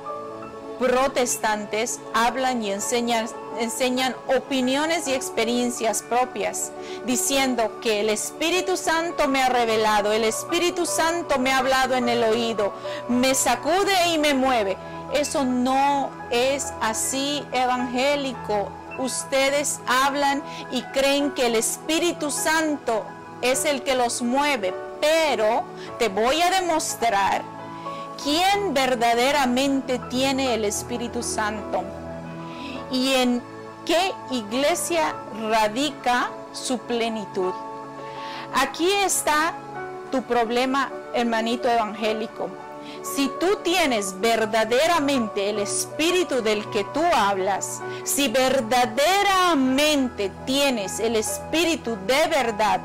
protestantes hablan y enseñan opiniones y experiencias propias, diciendo que el Espíritu Santo me ha revelado, el Espíritu Santo me ha hablado en el oído, me sacude y me mueve. Eso no es así, evangélico. Ustedes hablan y creen que el Espíritu Santo es el que los mueve, pero te voy a demostrar quién verdaderamente tiene el Espíritu Santo y en qué iglesia radica su plenitud. Aquí está tu problema, hermanito evangélico. Si tú tienes verdaderamente el Espíritu del que tú hablas, si verdaderamente tienes el Espíritu de verdad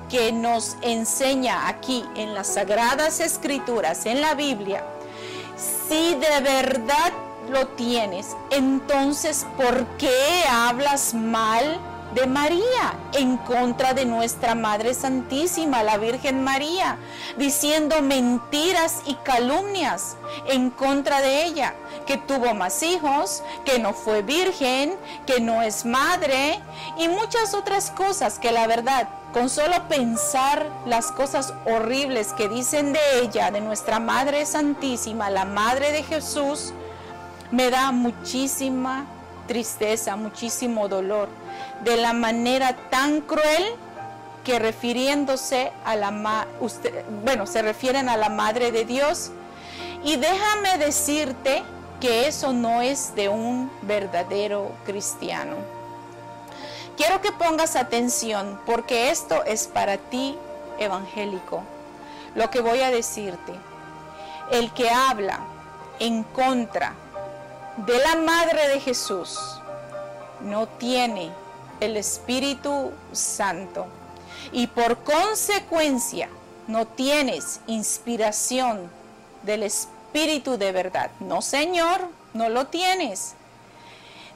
que nos enseña aquí en las Sagradas Escrituras, en la Biblia, si de verdad lo tienes, entonces ¿por qué hablas mal de María en contra de nuestra Madre Santísima, la Virgen María, diciendo mentiras y calumnias en contra de ella, que tuvo más hijos, que no fue virgen, que no es madre y muchas otras cosas que la verdad, con solo pensar las cosas horribles que dicen de ella, de nuestra Madre Santísima, la Madre de Jesús, me da muchísima tristeza, muchísimo dolor, de la manera tan cruel que refiriéndose a se refieren a la Madre de Dios. Y déjame decirte que eso no es de un verdadero cristiano. Quiero que pongas atención porque esto es para ti, evangélico, lo que voy a decirte. El que habla en contra de la Madre de Jesús no tiene el Espíritu Santo y por consecuencia no tienes inspiración del Espíritu de verdad. No, Señor, no lo tienes.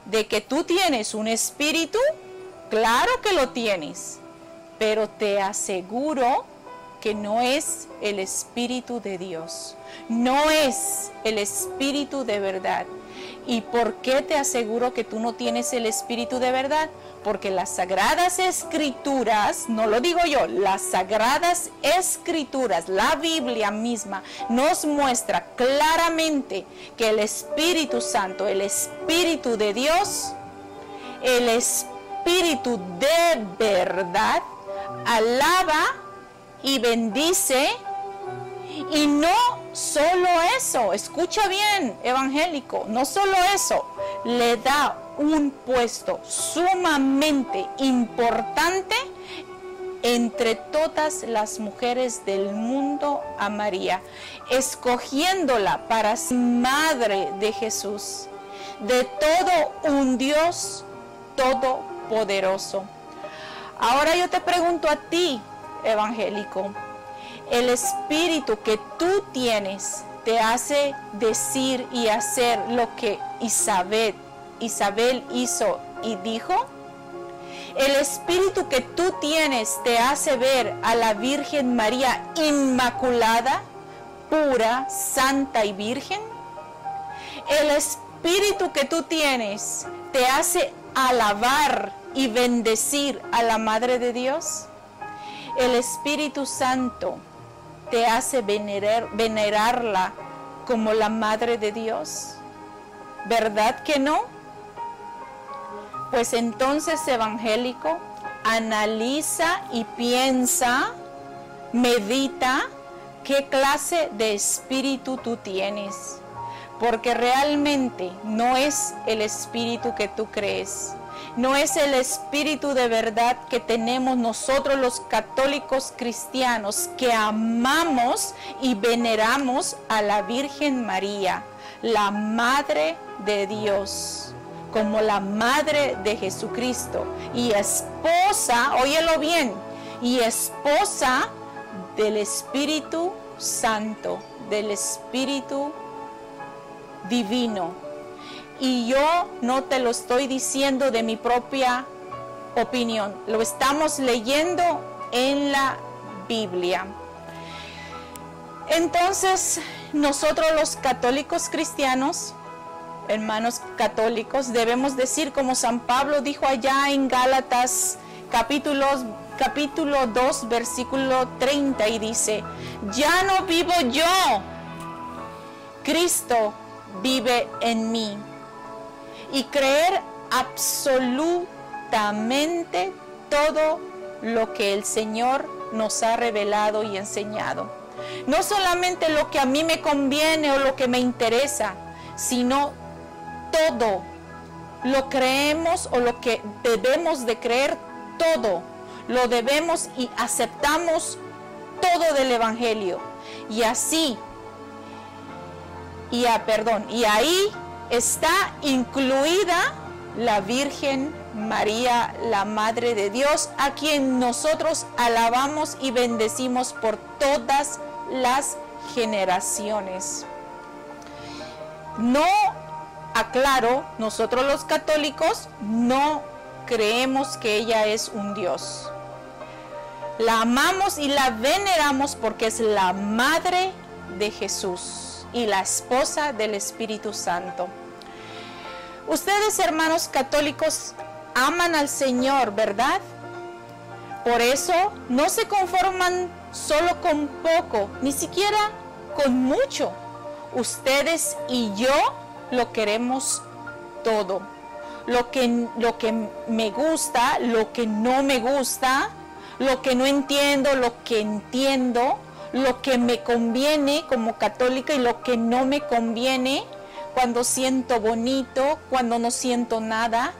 De que tú tienes un espíritu, claro que lo tienes, pero te aseguro que no es el Espíritu de Dios, no es el Espíritu de verdad. ¿Y por qué te aseguro que tú no tienes el Espíritu de verdad? Porque las Sagradas Escrituras, no lo digo yo, las Sagradas Escrituras, la Biblia misma, nos muestra claramente que el Espíritu Santo, el Espíritu de Dios, el Espíritu de verdad, alaba y bendice. Y no solo eso, escucha bien, evangélico, no solo eso, le da un puesto sumamente importante entre todas las mujeres del mundo a María, escogiéndola para ser madre de Jesús, de todo un Dios todopoderoso. Ahora yo te pregunto a ti, evangélico, el espíritu que tú tienes te hace decir y hacer lo que Isabel hizo y dijo. El espíritu que tú tienes te hace ver a la Virgen María inmaculada, pura, santa y virgen. El espíritu que tú tienes te hace alabar y bendecir a la Madre de Dios. El Espíritu Santo te hace venerarla como la Madre de Dios. ¿Verdad que no? Pues entonces, evangélico, analiza y piensa, medita qué clase de espíritu tú tienes, porque realmente no es el espíritu que tú crees, no es el espíritu de verdad que tenemos nosotros los católicos cristianos que amamos y veneramos a la Virgen María, la Madre de Dios, como la Madre de Jesucristo y esposa, óyelo bien, y esposa del Espíritu Santo, del Espíritu Divino. Y yo no te lo estoy diciendo de mi propia opinión, lo estamos leyendo en la Biblia. Entonces, nosotros los católicos cristianos, hermanos católicos, debemos decir como San Pablo dijo allá en Gálatas capítulo 2, versículo 30, y dice: ya no vivo yo, Cristo vive en mí. Y creer absolutamente todo lo que el Señor nos ha revelado y enseñado. No solamente lo que a mí me conviene o lo que me interesa, sino todo lo creemos o lo que debemos de creer, todo lo debemos y aceptamos todo del Evangelio. Y así, y ahí está incluida la Virgen María, la Madre de Dios, a quien nosotros alabamos y bendecimos por todas las generaciones. No, aclaro, nosotros los católicos no creemos que ella es un Dios. La amamos y la veneramos porque es la Madre de Jesús y la esposa del Espíritu Santo. Ustedes, hermanos católicos, aman al Señor, ¿verdad? Por eso no se conforman solo con poco, ni siquiera con mucho. Ustedes y yo lo queremos todo. Lo que me gusta, lo que no me gusta, lo que no entiendo, lo que entiendo, lo que me conviene como católica y lo que no me conviene, cuando siento bonito, cuando no siento nada,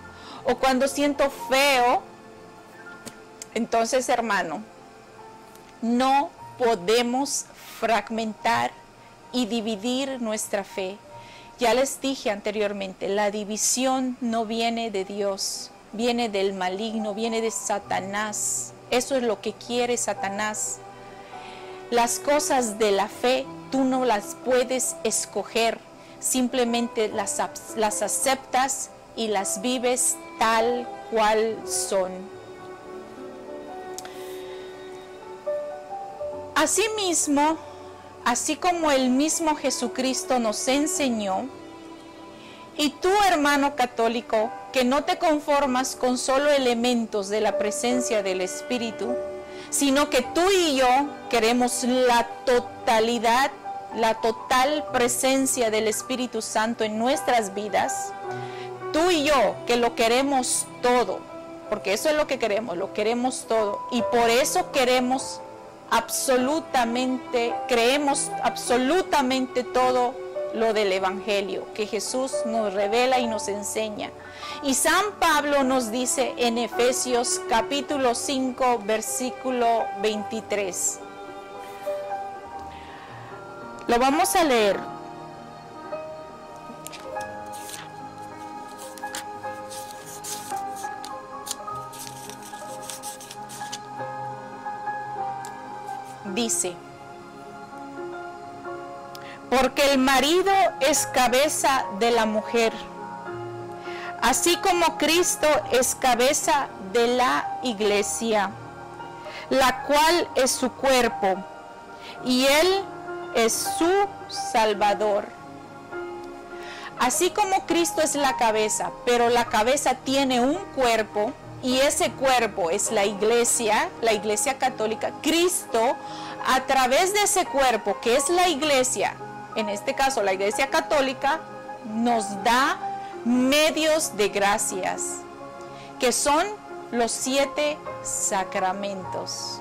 o cuando siento feo. Entonces, hermano, no podemos fragmentar y dividir nuestra fe. Ya les dije anteriormente, la división no viene de Dios, viene del maligno, viene de Satanás. Eso es lo que quiere Satanás. Las cosas de la fe tú no las puedes escoger, simplemente las aceptas y las vives tal cual son. Asimismo, así como el mismo Jesucristo nos enseñó, y tú, hermano católico, que no te conformas con solo elementos de la presencia del Espíritu, sino que tú y yo queremos la totalidad, la total presencia del Espíritu Santo en nuestras vidas. Tú y yo, que lo queremos todo, porque eso es lo que queremos, lo queremos todo, y por eso creemos absolutamente todo lo del Evangelio que Jesús nos revela y nos enseña. Y San Pablo nos dice en Efesios capítulo 5, versículo 23. Lo vamos a leer. Dice: porque el marido es cabeza de la mujer, así como Cristo es cabeza de la iglesia, la cual es su cuerpo, y Él es su Salvador. Así como Cristo es la cabeza, pero la cabeza tiene un cuerpo, y ese cuerpo es la iglesia católica. Cristo, a través de ese cuerpo que es la iglesia, en este caso la iglesia católica, nos da medios de gracias, que son los 7 sacramentos.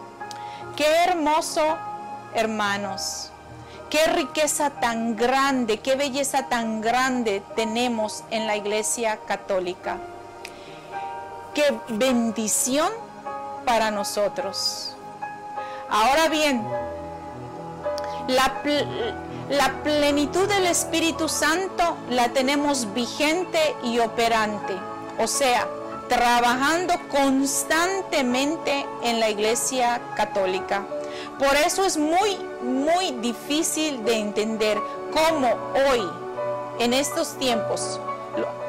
Qué hermoso, hermanos, qué riqueza tan grande, qué belleza tan grande tenemos en la iglesia católica. Qué bendición para nosotros. Ahora bien, la plenitud del Espíritu Santo la tenemos vigente y operante, o sea, trabajando constantemente en la iglesia católica. Por eso es muy, muy difícil de entender cómo hoy, en estos tiempos,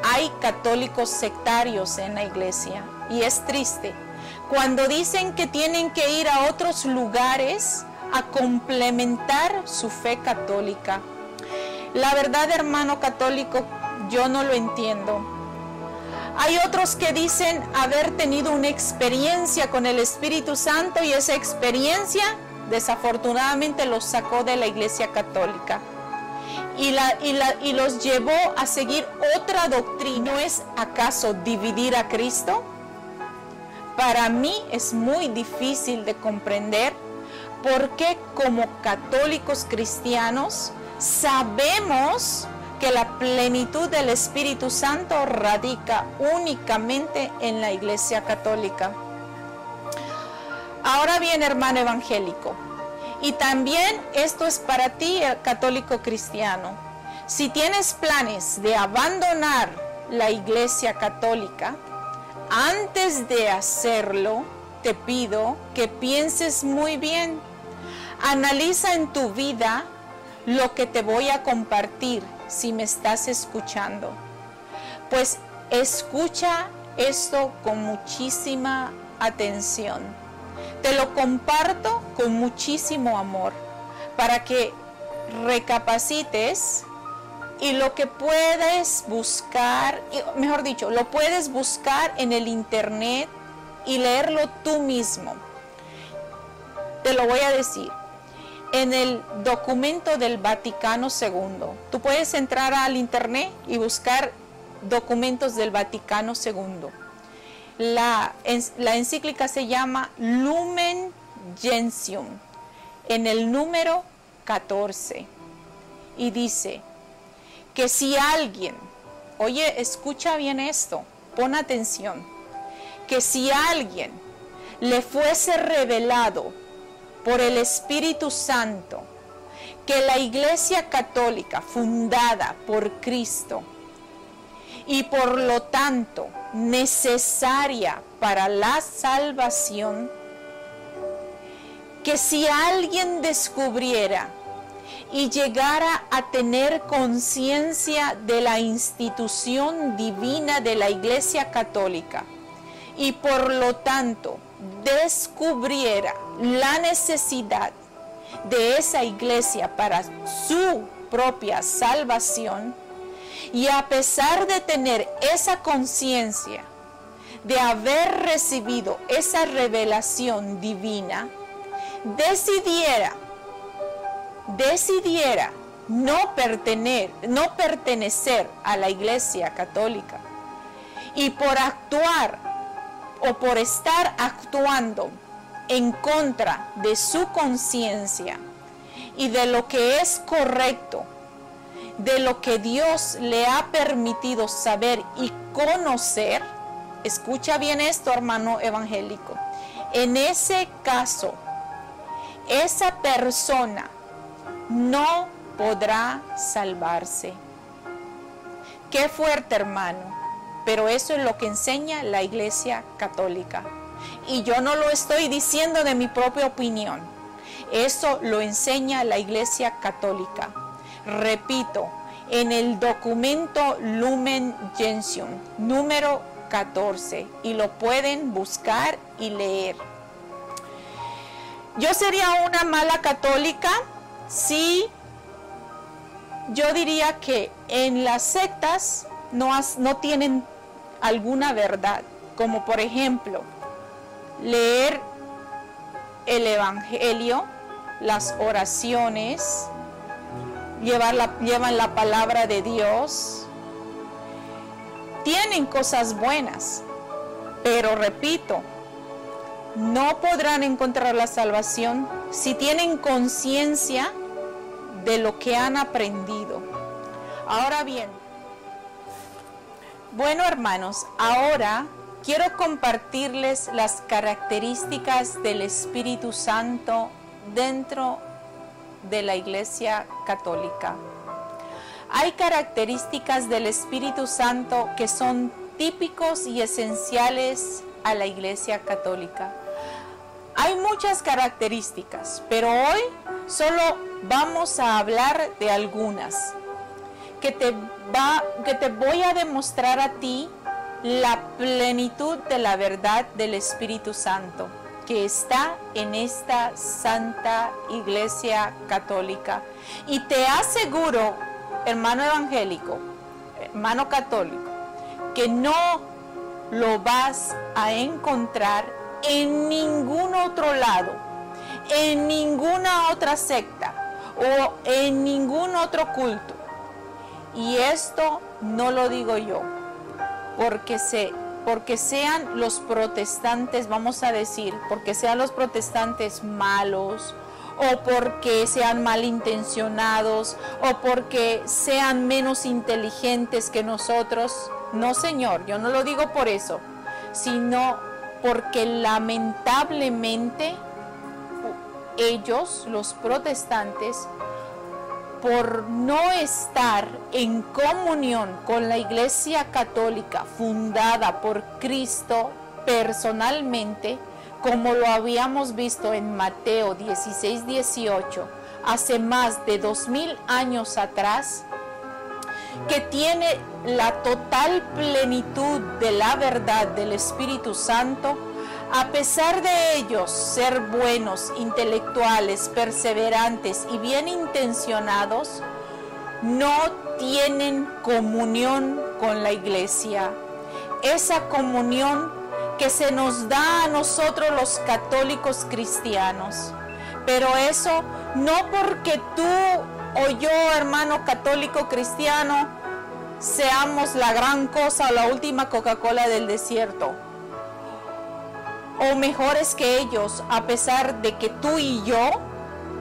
hay católicos sectarios en la iglesia. Y es triste, cuando dicen que tienen que ir a otros lugares a complementar su fe católica. La verdad, hermano católico, yo no lo entiendo. Hay otros que dicen haber tenido una experiencia con el Espíritu Santo y esa experiencia desafortunadamente los sacó de la Iglesia Católica y los llevó a seguir otra doctrina. ¿No es acaso dividir a Cristo? Para mí es muy difícil de comprender por qué como católicos cristianos sabemos que la plenitud del Espíritu Santo radica únicamente en la Iglesia Católica. Ahora bien, hermano evangélico, y también esto es para ti, el católico cristiano. Si tienes planes de abandonar la Iglesia Católica, antes de hacerlo, te pido que pienses muy bien. Analiza en tu vida lo que te voy a compartir si me estás escuchando. Pues escucha esto con muchísima atención. Te lo comparto con muchísimo amor para que recapacites y lo que puedes buscar, mejor dicho, lo puedes buscar en el internet y leerlo tú mismo. Te lo voy a decir. En el documento del Vaticano II, tú puedes entrar al internet y buscar documentos del Vaticano II. La encíclica se llama Lumen Gentium, en el número 14, y dice que si alguien, oye, escucha bien esto, pon atención, que si alguien le fuese revelado por el Espíritu Santo que la Iglesia Católica fundada por Cristo y por lo tanto necesaria para la salvación, que si alguien descubriera y llegara a tener conciencia de la institución divina de la Iglesia Católica y por lo tanto descubriera la necesidad de esa iglesia para su propia salvación, y a pesar de tener esa conciencia de haber recibido esa revelación divina, decidiera no pertenecer a la Iglesia Católica, y por actuar o por estar actuando en contra de su conciencia y de lo que es correcto, de lo que Dios le ha permitido saber y conocer, escucha bien esto, hermano evangélico, en ese caso, esa persona no podrá salvarse. Qué fuerte, hermano, pero eso es lo que enseña la Iglesia Católica. Y yo no lo estoy diciendo de mi propia opinión. Eso lo enseña la Iglesia Católica. Repito, en el documento Lumen Gentium, número 14, y lo pueden buscar y leer. Yo sería una mala católica si yo diría que en las sectas no tienen alguna verdad, como por ejemplo leer el Evangelio, las oraciones, llevan la palabra de Dios, tienen cosas buenas, pero repito, no podrán encontrar la salvación si tienen conciencia de lo que han aprendido. Ahora bien, bueno, hermanos, ahora quiero compartirles las características del Espíritu Santo dentro de la Iglesia Católica. Hay características del Espíritu Santo que son típicos y esenciales a la Iglesia Católica. Hay muchas características, pero hoy solo vamos a hablar de algunas que te voy a demostrar a ti la plenitud de la verdad del Espíritu Santo que está en esta Santa Iglesia Católica. Y te aseguro, hermano evangélico, hermano católico, que no lo vas a encontrar en ningún otro lado, en ninguna otra secta o en ningún otro culto. Y esto no lo digo yo, porque sean los protestantes, vamos a decir, porque sean los protestantes malos, o porque sean malintencionados, o porque sean menos inteligentes que nosotros. No, Señor, yo no lo digo por eso, sino porque lamentablemente ellos, los protestantes, por no estar en comunión con la Iglesia Católica fundada por Cristo personalmente, como lo habíamos visto en Mateo 16-18, hace más de 2000 años atrás, que tiene la total plenitud de la verdad del Espíritu Santo, a pesar de ellos ser buenos, intelectuales, perseverantes y bien intencionados, no tienen comunión con la Iglesia. Esa comunión que se nos da a nosotros los católicos cristianos. Pero eso no porque tú o yo, hermano católico cristiano, seamos la gran cosa o la última Coca-Cola del desierto, o mejores que ellos, a pesar de que tú y yo,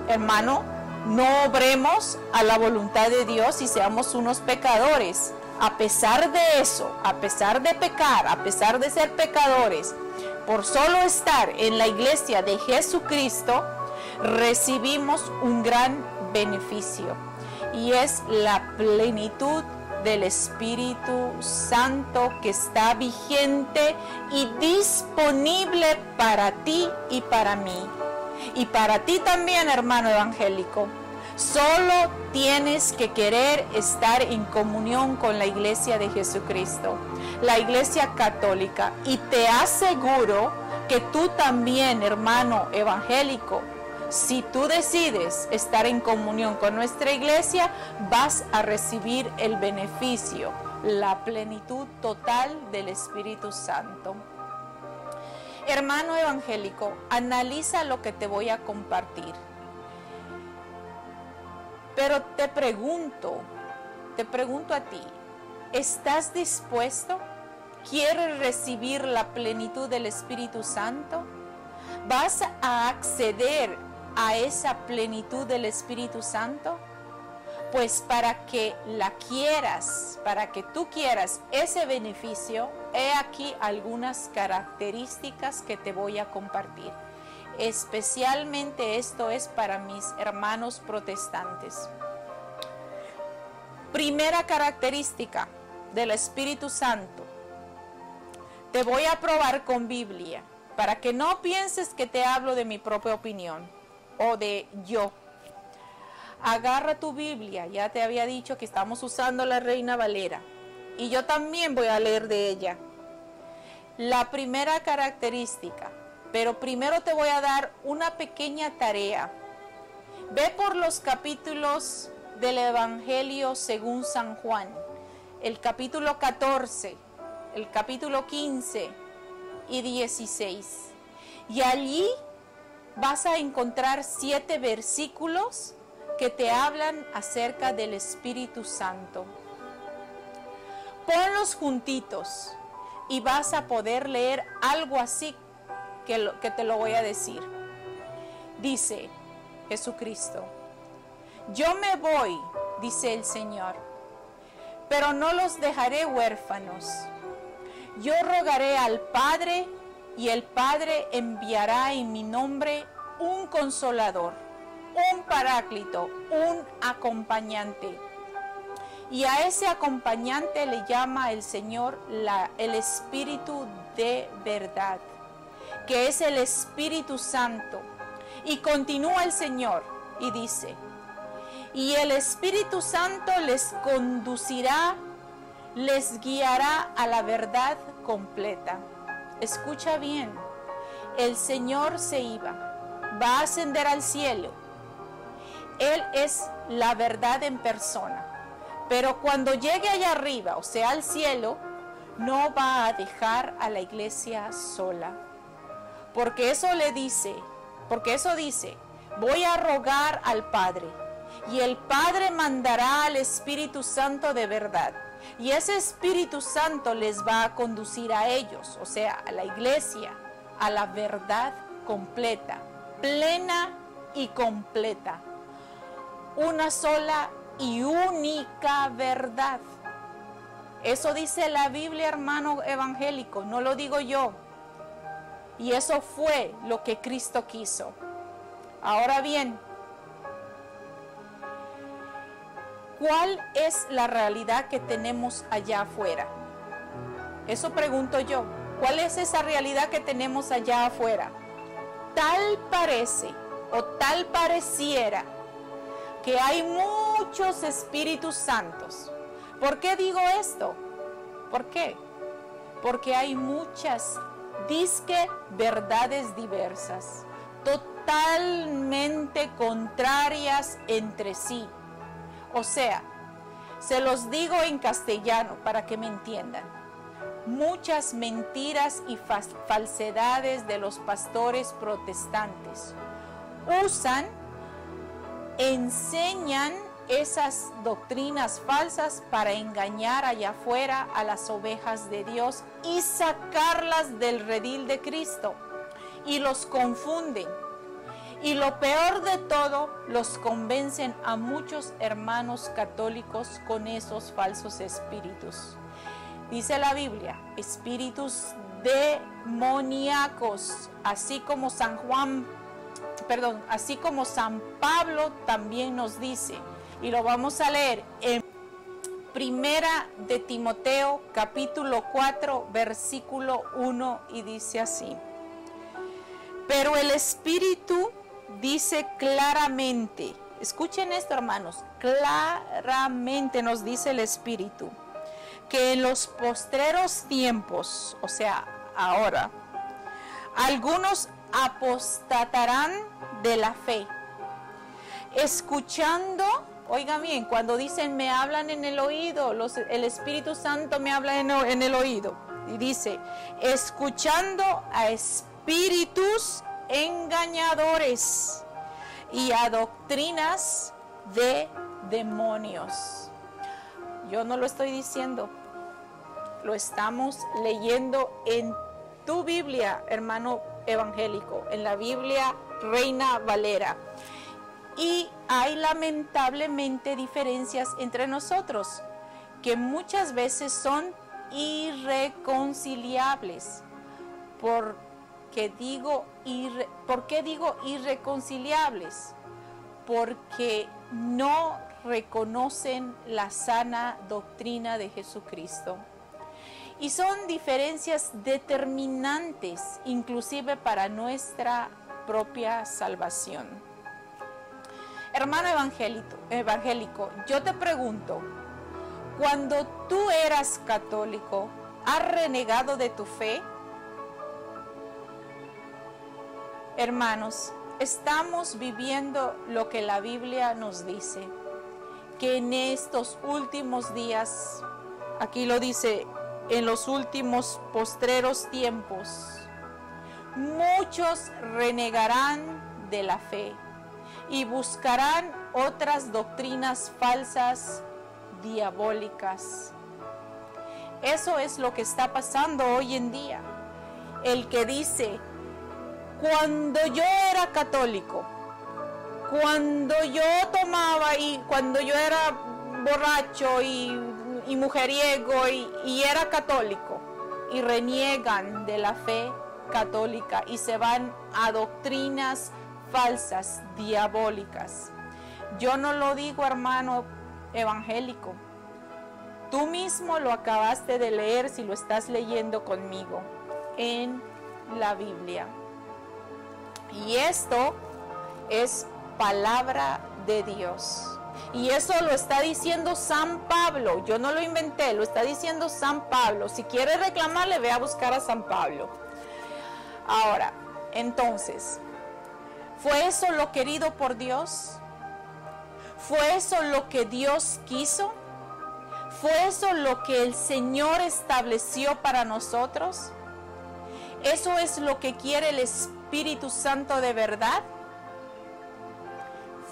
hermano, no obremos a la voluntad de Dios y seamos unos pecadores. A pesar de eso, a pesar de pecar, a pesar de ser pecadores, por solo estar en la iglesia de Jesucristo, recibimos un gran beneficio, y es la plenitud del Espíritu Santo que está vigente y disponible para ti y para mí. Y para ti también, hermano evangélico. Solo tienes que querer estar en comunión con la Iglesia de Jesucristo, la Iglesia Católica. Y te aseguro que tú también, hermano evangélico, si tú decides estar en comunión con nuestra iglesia, vas a recibir el beneficio, la plenitud total del Espíritu Santo. Hermano evangélico, analiza lo que te voy a compartir. Pero te pregunto a ti, ¿estás dispuesto? ¿Quieres recibir la plenitud del Espíritu Santo? ¿Vas a acceder a esa plenitud del Espíritu Santo? Pues para que la quieras, para que tú quieras ese beneficio, he aquí algunas características que te voy a compartir. Especialmente esto es para mis hermanos protestantes. Primera característica del Espíritu Santo. Te voy a probar con Biblia, para que no pienses que te hablo de mi propia opinión o de yo. Agarra tu Biblia, ya te había dicho que estamos usando la Reina Valera, y yo también voy a leer de ella. La primera característica, pero primero te voy a dar una pequeña tarea. Ve por los capítulos del Evangelio según San Juan, el capítulo 14, el capítulo 15 y 16. Y allí vas a encontrar 7 versículos que te hablan acerca del Espíritu Santo. Ponlos juntitos y vas a poder leer algo así que te lo voy a decir. Dice Jesucristo: yo me voy, dice el Señor, pero no los dejaré huérfanos. Yo rogaré al Padre, y el Padre enviará en mi nombre un consolador, un paráclito, un acompañante. Y a ese acompañante le llama el Señor el Espíritu de verdad, que es el Espíritu Santo. Y continúa el Señor y dice: y el Espíritu Santo les conducirá les guiará a la verdad completa. Escucha bien, el Señor se iba, va a ascender al cielo. Él es la verdad en persona. Pero cuando llegue allá arriba, o sea, al cielo, no va a dejar a la iglesia sola. Porque eso dice, voy a rogar al Padre, y el Padre mandará al Espíritu Santo de verdad. Y ese Espíritu Santo les va a conducir a ellos, o sea, a la iglesia, a la verdad completa, plena y completa. Una sola y única verdad. Eso dice la Biblia, hermano evangélico, no lo digo yo. Y eso fue lo que Cristo quiso. Ahora bien, ¿cuál es la realidad que tenemos allá afuera? Eso pregunto yo. ¿Cuál es esa realidad que tenemos allá afuera? Tal parece o tal pareciera que hay muchos Espíritus Santos. ¿Por qué digo esto? ¿Por qué? Porque hay muchas disque verdades diversas, totalmente contrarias entre sí. O sea, se los digo en castellano para que me entiendan. Muchas mentiras y falsedades de los pastores protestantes enseñan esas doctrinas falsas para engañar allá afuera a las ovejas de Dios y sacarlas del redil de Cristo. Y los confunden. Y lo peor de todo, los convencen a muchos hermanos católicos con esos falsos espíritus. Dice la Biblia, espíritus demoníacos, así como San Pablo también nos dice, y lo vamos a leer en Primera de Timoteo, capítulo 4, versículo 1, y dice así: pero el Espíritu dice claramente, escuchen esto, hermanos, claramente nos dice el Espíritu, que en los postreros tiempos, o sea, ahora, algunos apostatarán de la fe, escuchando, oigan bien, cuando dicen me hablan en el oído, el Espíritu Santo me habla en el oído, y dice, escuchando a espíritus engañadores y a doctrinas de demonios. Yo no lo estoy diciendo, lo estamos leyendo en tu Biblia, hermano evangélico, en la Biblia Reina Valera. Y hay lamentablemente diferencias entre nosotros, que muchas veces son irreconciliables. ¿Por qué digo irreconciliables? Porque no reconocen la sana doctrina de Jesucristo. Y son diferencias determinantes, inclusive para nuestra propia salvación. Hermano evangélico, yo te pregunto, cuando tú eras católico, ¿has renegado de tu fe? Hermanos, estamos viviendo lo que la Biblia nos dice, que en estos últimos días, aquí lo dice, en los últimos postreros tiempos, muchos renegarán de la fe y buscarán otras doctrinas falsas, diabólicas. Eso es lo que está pasando hoy en día. El que dice, cuando yo era católico, cuando yo tomaba y cuando yo era borracho y mujeriego y era católico, y reniegan de la fe católica y se van a doctrinas falsas, diabólicas. Yo no lo digo, hermano evangélico. Tú mismo lo acabaste de leer si lo estás leyendo conmigo en la Biblia. Y esto es palabra de Dios. Y eso lo está diciendo San Pablo. Yo no lo inventé, lo está diciendo San Pablo. Si quiere reclamarle, ve a buscar a San Pablo. Ahora, entonces, ¿fue eso lo querido por Dios? ¿Fue eso lo que Dios quiso? ¿Fue eso lo que el Señor estableció para nosotros? ¿Eso es lo que quiere el Espíritu Santo de verdad?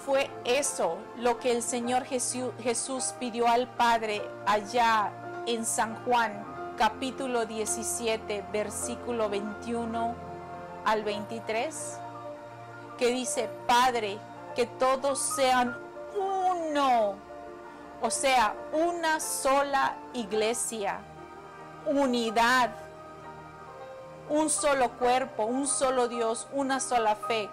Fue eso lo que el Señor Jesús pidió al Padre allá en San Juan, capítulo 17, versículo 21 al 23, que dice: Padre, que todos sean uno, o sea, una sola iglesia, unidad, un solo cuerpo, un solo Dios, una sola fe,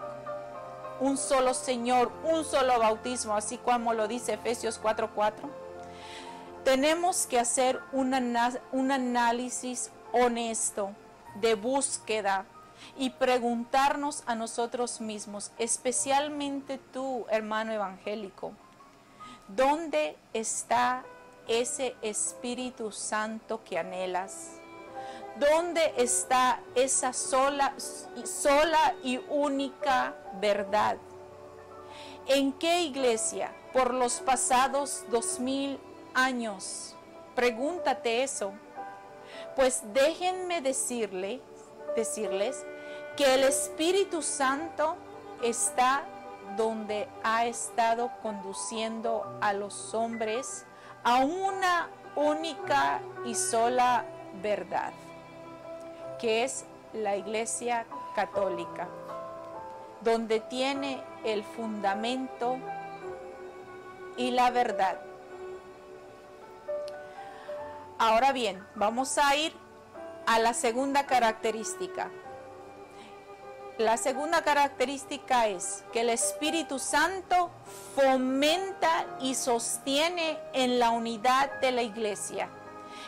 un solo Señor, un solo bautismo, así como lo dice Efesios 4:4. Tenemos que hacer un análisis honesto de búsqueda y preguntarnos a nosotros mismos, especialmente tú, hermano evangélico, ¿dónde está ese Espíritu Santo que anhelas? ¿Dónde está esa sola y única verdad? ¿En qué iglesia por los pasados 2000 años? Pregúntate eso. Pues déjenme decirles que el Espíritu Santo está donde ha estado conduciendo a los hombres a una única y sola verdad, que es la Iglesia Católica, donde tiene el fundamento y la verdad. Ahora bien, vamos a ir a la segunda característica. La segunda característica es que el Espíritu Santo fomenta y sostiene en la unidad de la iglesia.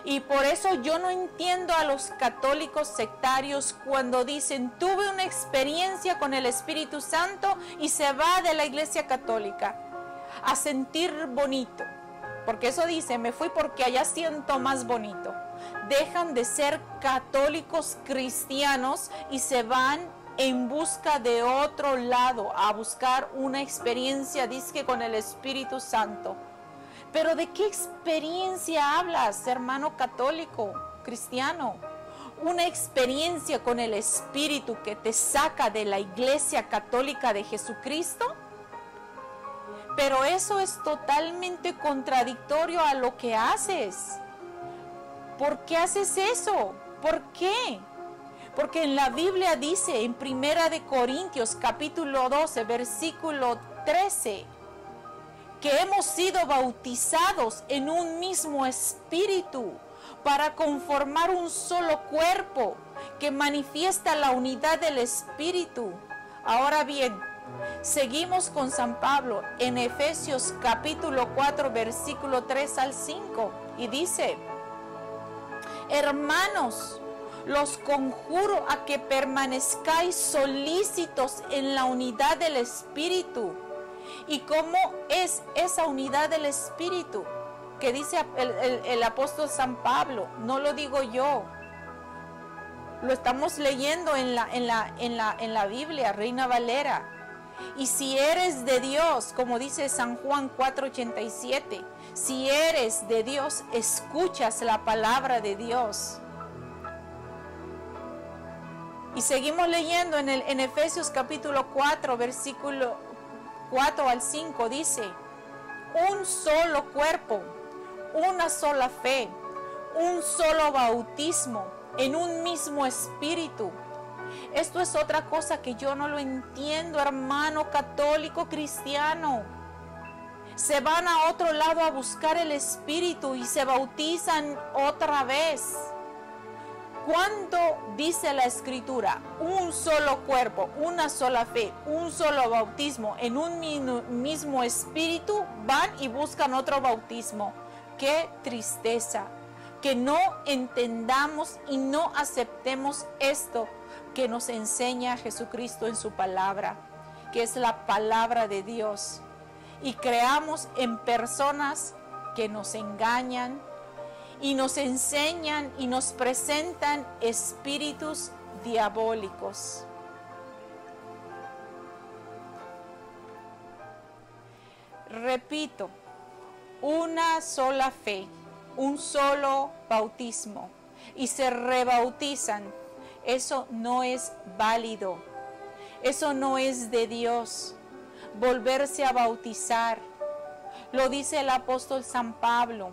Y por eso yo no entiendo a los católicos sectarios cuando dicen: tuve una experiencia con el Espíritu Santo, y se va de la iglesia católica a sentir bonito. Porque eso dice: me fui porque allá siento más bonito. Dejan de ser católicos cristianos y se van en busca de otro lado, a buscar una experiencia, dizque con el Espíritu Santo. Pero ¿de qué experiencia hablas, hermano católico, cristiano? ¿Una experiencia con el Espíritu que te saca de la iglesia católica de Jesucristo? Pero eso es totalmente contradictorio a lo que haces. ¿Por qué haces eso? ¿Por qué? Porque en la Biblia dice en 1 Corintios capítulo 12, versículo 13, que hemos sido bautizados en un mismo espíritu para conformar un solo cuerpo que manifiesta la unidad del Espíritu. Ahora bien, seguimos con San Pablo en Efesios capítulo 4, versículo 3 al 5, y dice: hermanos, los conjuro a que permanezcáis solícitos en la unidad del Espíritu. ¿Y cómo es esa unidad del Espíritu? Que dice el apóstol San Pablo, no lo digo yo. Lo estamos leyendo en la Biblia, Reina Valera. Y si eres de Dios, como dice San Juan 4:87, si eres de Dios, escuchas la palabra de Dios. Y seguimos leyendo en Efesios capítulo 4, versículo 4 al 5, dice: un solo cuerpo, una sola fe, un solo bautismo, en un mismo espíritu. Esto es otra cosa que yo no lo entiendo, hermano católico cristiano. Se van a otro lado a buscar el Espíritu y se bautizan otra vez. ¿Cuándo dice la Escritura? Un solo cuerpo, una sola fe, un solo bautismo, en un mismo espíritu, van y buscan otro bautismo. ¡Qué tristeza! Que no entendamos y no aceptemos esto que nos enseña Jesucristo en su palabra, que es la palabra de Dios. y creamos en personas que nos engañan y nos enseñan y nos presentan espíritus diabólicos. Repito, una sola fe, un solo bautismo y se rebautizan. Eso no es válido. Eso no es de Dios. Volverse a bautizar. Lo dice el apóstol San Pablo,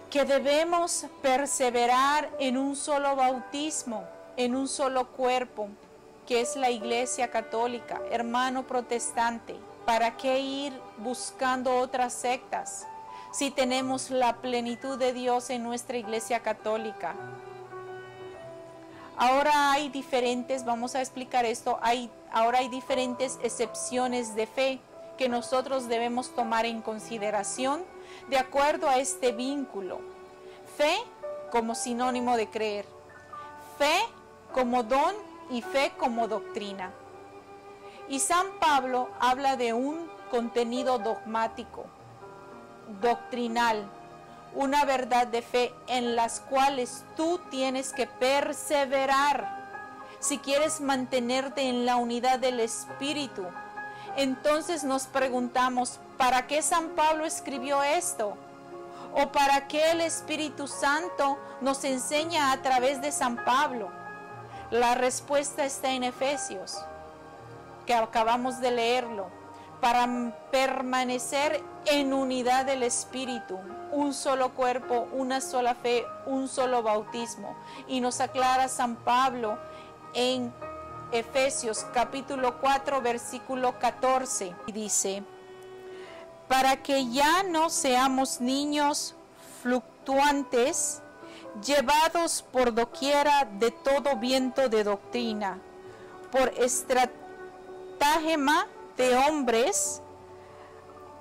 que debemos perseverar en un solo bautismo, en un solo cuerpo, que es la Iglesia Católica. Hermano protestante, ¿para qué ir buscando otras sectas si tenemos la plenitud de Dios en nuestra Iglesia Católica? Ahora hay diferentes, vamos a explicar esto, ahora hay diferentes excepciones de fe que nosotros debemos tomar en consideración de acuerdo a este vínculo. Fe como sinónimo de creer, fe como don y fe como doctrina. Y San Pablo habla de un contenido dogmático, doctrinal, una verdad de fe en las cuales tú tienes que perseverar si quieres mantenerte en la unidad del Espíritu. Entonces nos preguntamos, ¿para qué San Pablo escribió esto? ¿O para qué el Espíritu Santo nos enseña a través de San Pablo? La respuesta está en Efesios, que acabamos de leerlo, para permanecer en unidad del Espíritu, un solo cuerpo, una sola fe, un solo bautismo. Y nos aclara San Pablo en Efesios capítulo 4 versículo 14 y dice: para que ya no seamos niños fluctuantes, llevados por doquiera de todo viento de doctrina, por estratagema de hombres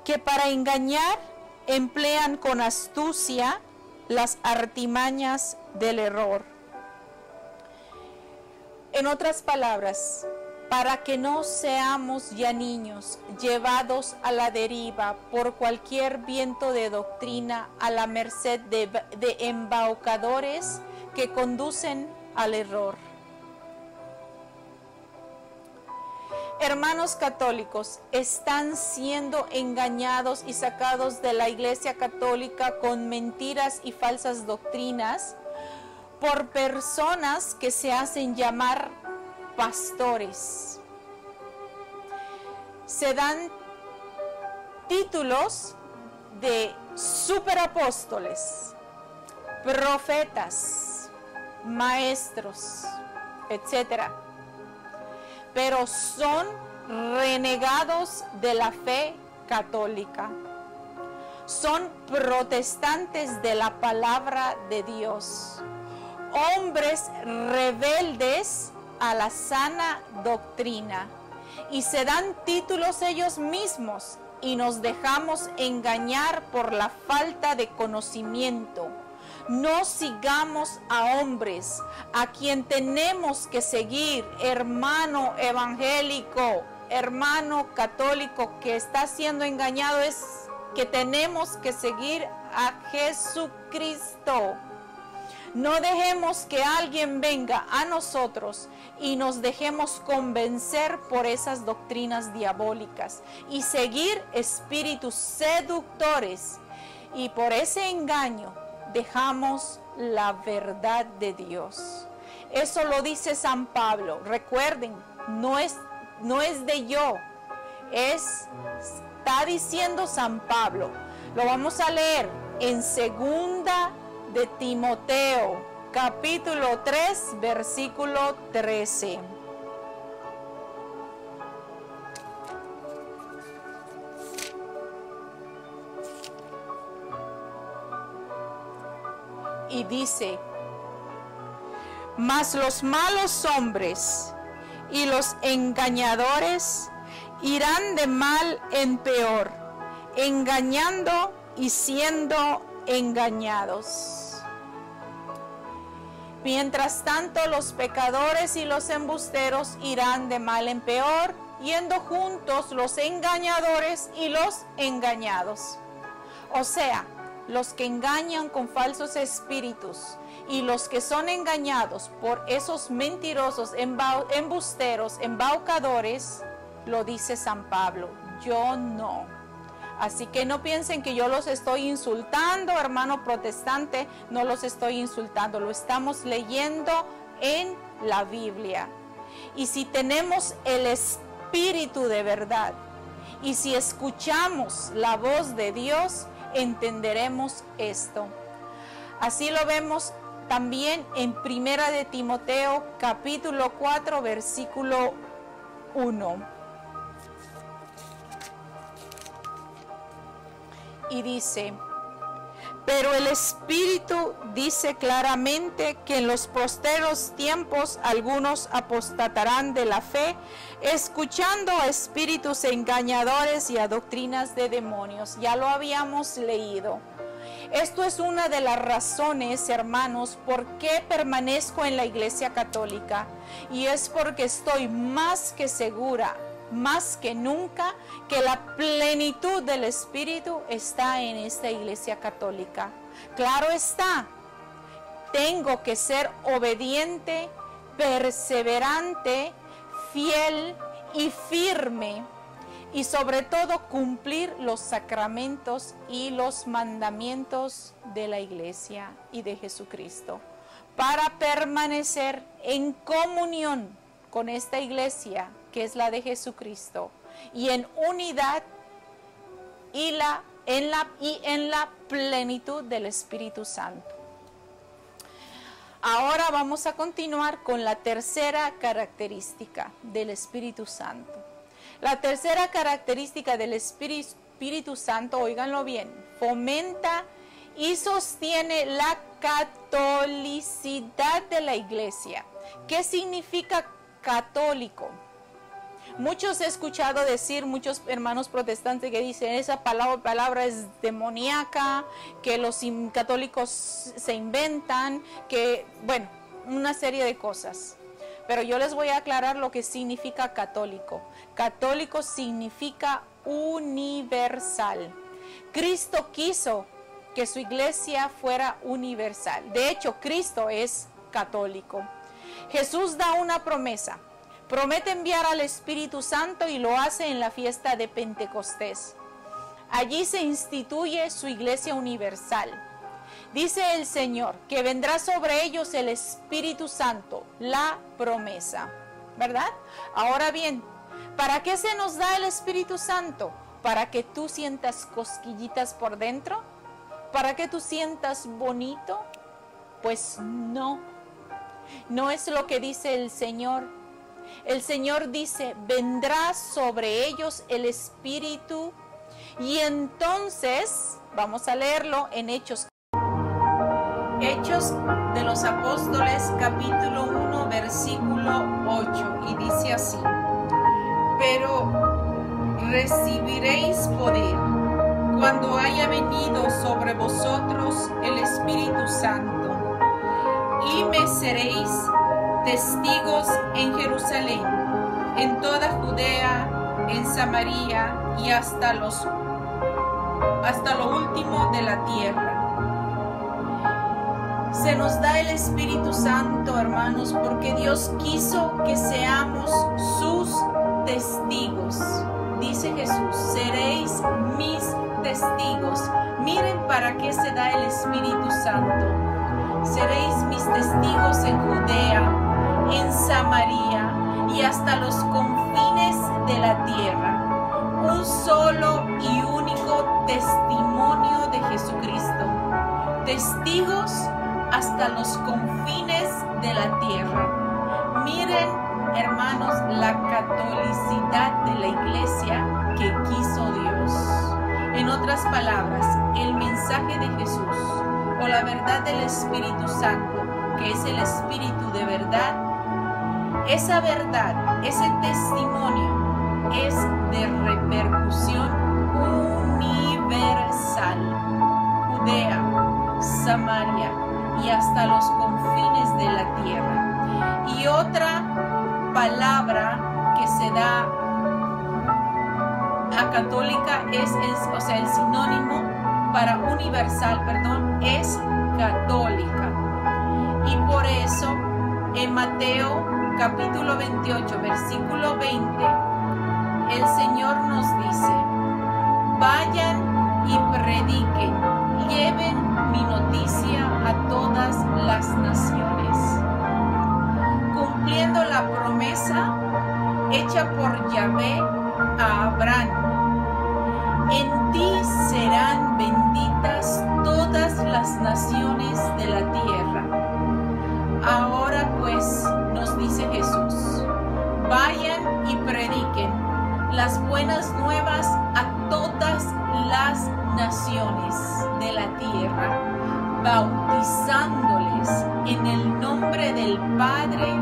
que para engañar emplean con astucia las artimañas del error. En otras palabras, para que no seamos ya niños llevados a la deriva por cualquier viento de doctrina a la merced de embaucadores que conducen al error. Hermanos católicos, están siendo engañados y sacados de la Iglesia Católica con mentiras y falsas doctrinas por personas que se hacen llamar pastores. Se dan títulos de superapóstoles, profetas, maestros, etc. Pero son renegados de la fe católica. Son protestantes de la palabra de Dios. Hombres rebeldes a la sana doctrina. Y se dan títulos ellos mismos y nos dejamos engañar por la falta de conocimiento. No sigamos a hombres a quien tenemos que seguir, hermano evangélico, hermano católico que está siendo engañado, es que tenemos que seguir a Jesucristo. No dejemos que alguien venga a nosotros y nos dejemos convencer por esas doctrinas diabólicas y seguir espíritus seductores, y por ese engaño dejamos la verdad de Dios. Eso lo dice San Pablo. Recuerden, no es de yo, está diciendo San Pablo. Lo vamos a leer en segunda de Timoteo, capítulo 3, versículo 13. Y dice: mas los malos hombres y los engañadores irán de mal en peor, engañando y siendo engañados. Mientras tanto, los pecadores y los embusteros irán de mal en peor, yendo juntos los engañadores y los engañados. O sea, los que engañan con falsos espíritus y los que son engañados por esos mentirosos, embusteros, embaucadores, lo dice San Pablo, yo no. Así que no piensen que yo los estoy insultando, hermano protestante, no los estoy insultando, lo estamos leyendo en la Biblia. Y si tenemos el Espíritu de verdad, y si escuchamos la voz de Dios, entenderemos esto. Así lo vemos también en Primera de Timoteo, capítulo 4, versículo 1. Y dice, pero el Espíritu dice claramente que en los postreros tiempos algunos apostatarán de la fe, escuchando a espíritus engañadores y a doctrinas de demonios. Ya lo habíamos leído. Esto es una de las razones, hermanos, por qué permanezco en la Iglesia Católica. Y es porque estoy más que segura, más que nunca, que la plenitud del Espíritu está en esta Iglesia Católica. Claro está, tengo que ser obediente, perseverante, fiel y firme, y sobre todo cumplir los sacramentos y los mandamientos de la Iglesia y de Jesucristo, para permanecer en comunión con esta Iglesia que es la de Jesucristo, y en unidad y en la plenitud del Espíritu Santo. Ahora vamos a continuar con la tercera característica del Espíritu Santo. La tercera característica del Espíritu Santo, óiganlo bien, fomenta y sostiene la catolicidad de la Iglesia. ¿Qué significa católico? Muchos he escuchado decir, muchos hermanos protestantes que dicen esa palabra es demoníaca, que los católicos se inventan, que, bueno, una serie de cosas. Pero yo les voy a aclarar lo que significa católico. Católico significa universal. Cristo quiso que su iglesia fuera universal. De hecho, Cristo es católico. Jesús da una promesa. Promete enviar al Espíritu Santo y lo hace en la fiesta de Pentecostés. Allí se instituye su iglesia universal. Dice el Señor que vendrá sobre ellos el Espíritu Santo, la promesa, ¿verdad? Ahora bien, ¿para qué se nos da el Espíritu Santo? ¿Para que tú sientas cosquillitas por dentro? ¿Para que tú sientas bonito? Pues no, no es lo que dice el Señor. El Señor dice, vendrá sobre ellos el Espíritu, y entonces, vamos a leerlo en Hechos de los Apóstoles, capítulo 1, versículo 8, y dice así, pero recibiréis poder cuando haya venido sobre vosotros el Espíritu Santo, y me seréis testigos en Jerusalén, en toda Judea, en Samaria y hasta lo último de la tierra. Se nos da el Espíritu Santo, hermanos, porque Dios quiso que seamos sus testigos. Dice Jesús, seréis mis testigos. Miren para qué se da el Espíritu Santo. Seréis mis testigos en Judea, en Samaria y hasta los confines de la tierra. Un solo y único testimonio de Jesucristo. Testigos hasta los confines de la tierra. Miren, hermanos, la catolicidad de la iglesia que quiso Dios. En otras palabras, el mensaje de Jesús o la verdad del Espíritu Santo, que es el Espíritu de verdad, esa verdad, ese testimonio es de repercusión universal. Judea, Samaria y hasta los confines de la tierra. Y otra palabra que se da católica o sea, el sinónimo para universal, perdón, es católica. Y por eso en Mateo capítulo 28, versículo 20, el Señor nos dice: vayan y prediquen, lleven mi noticia a todas las naciones, cumpliendo la promesa hecha por Yahvé a Abraham: en ti serán benditas todas las naciones de la tierra. Ahora pues, nos dice Jesús, vayan y prediquen las buenas nuevas a todas las naciones de la tierra, bautizándoles en el nombre del Padre,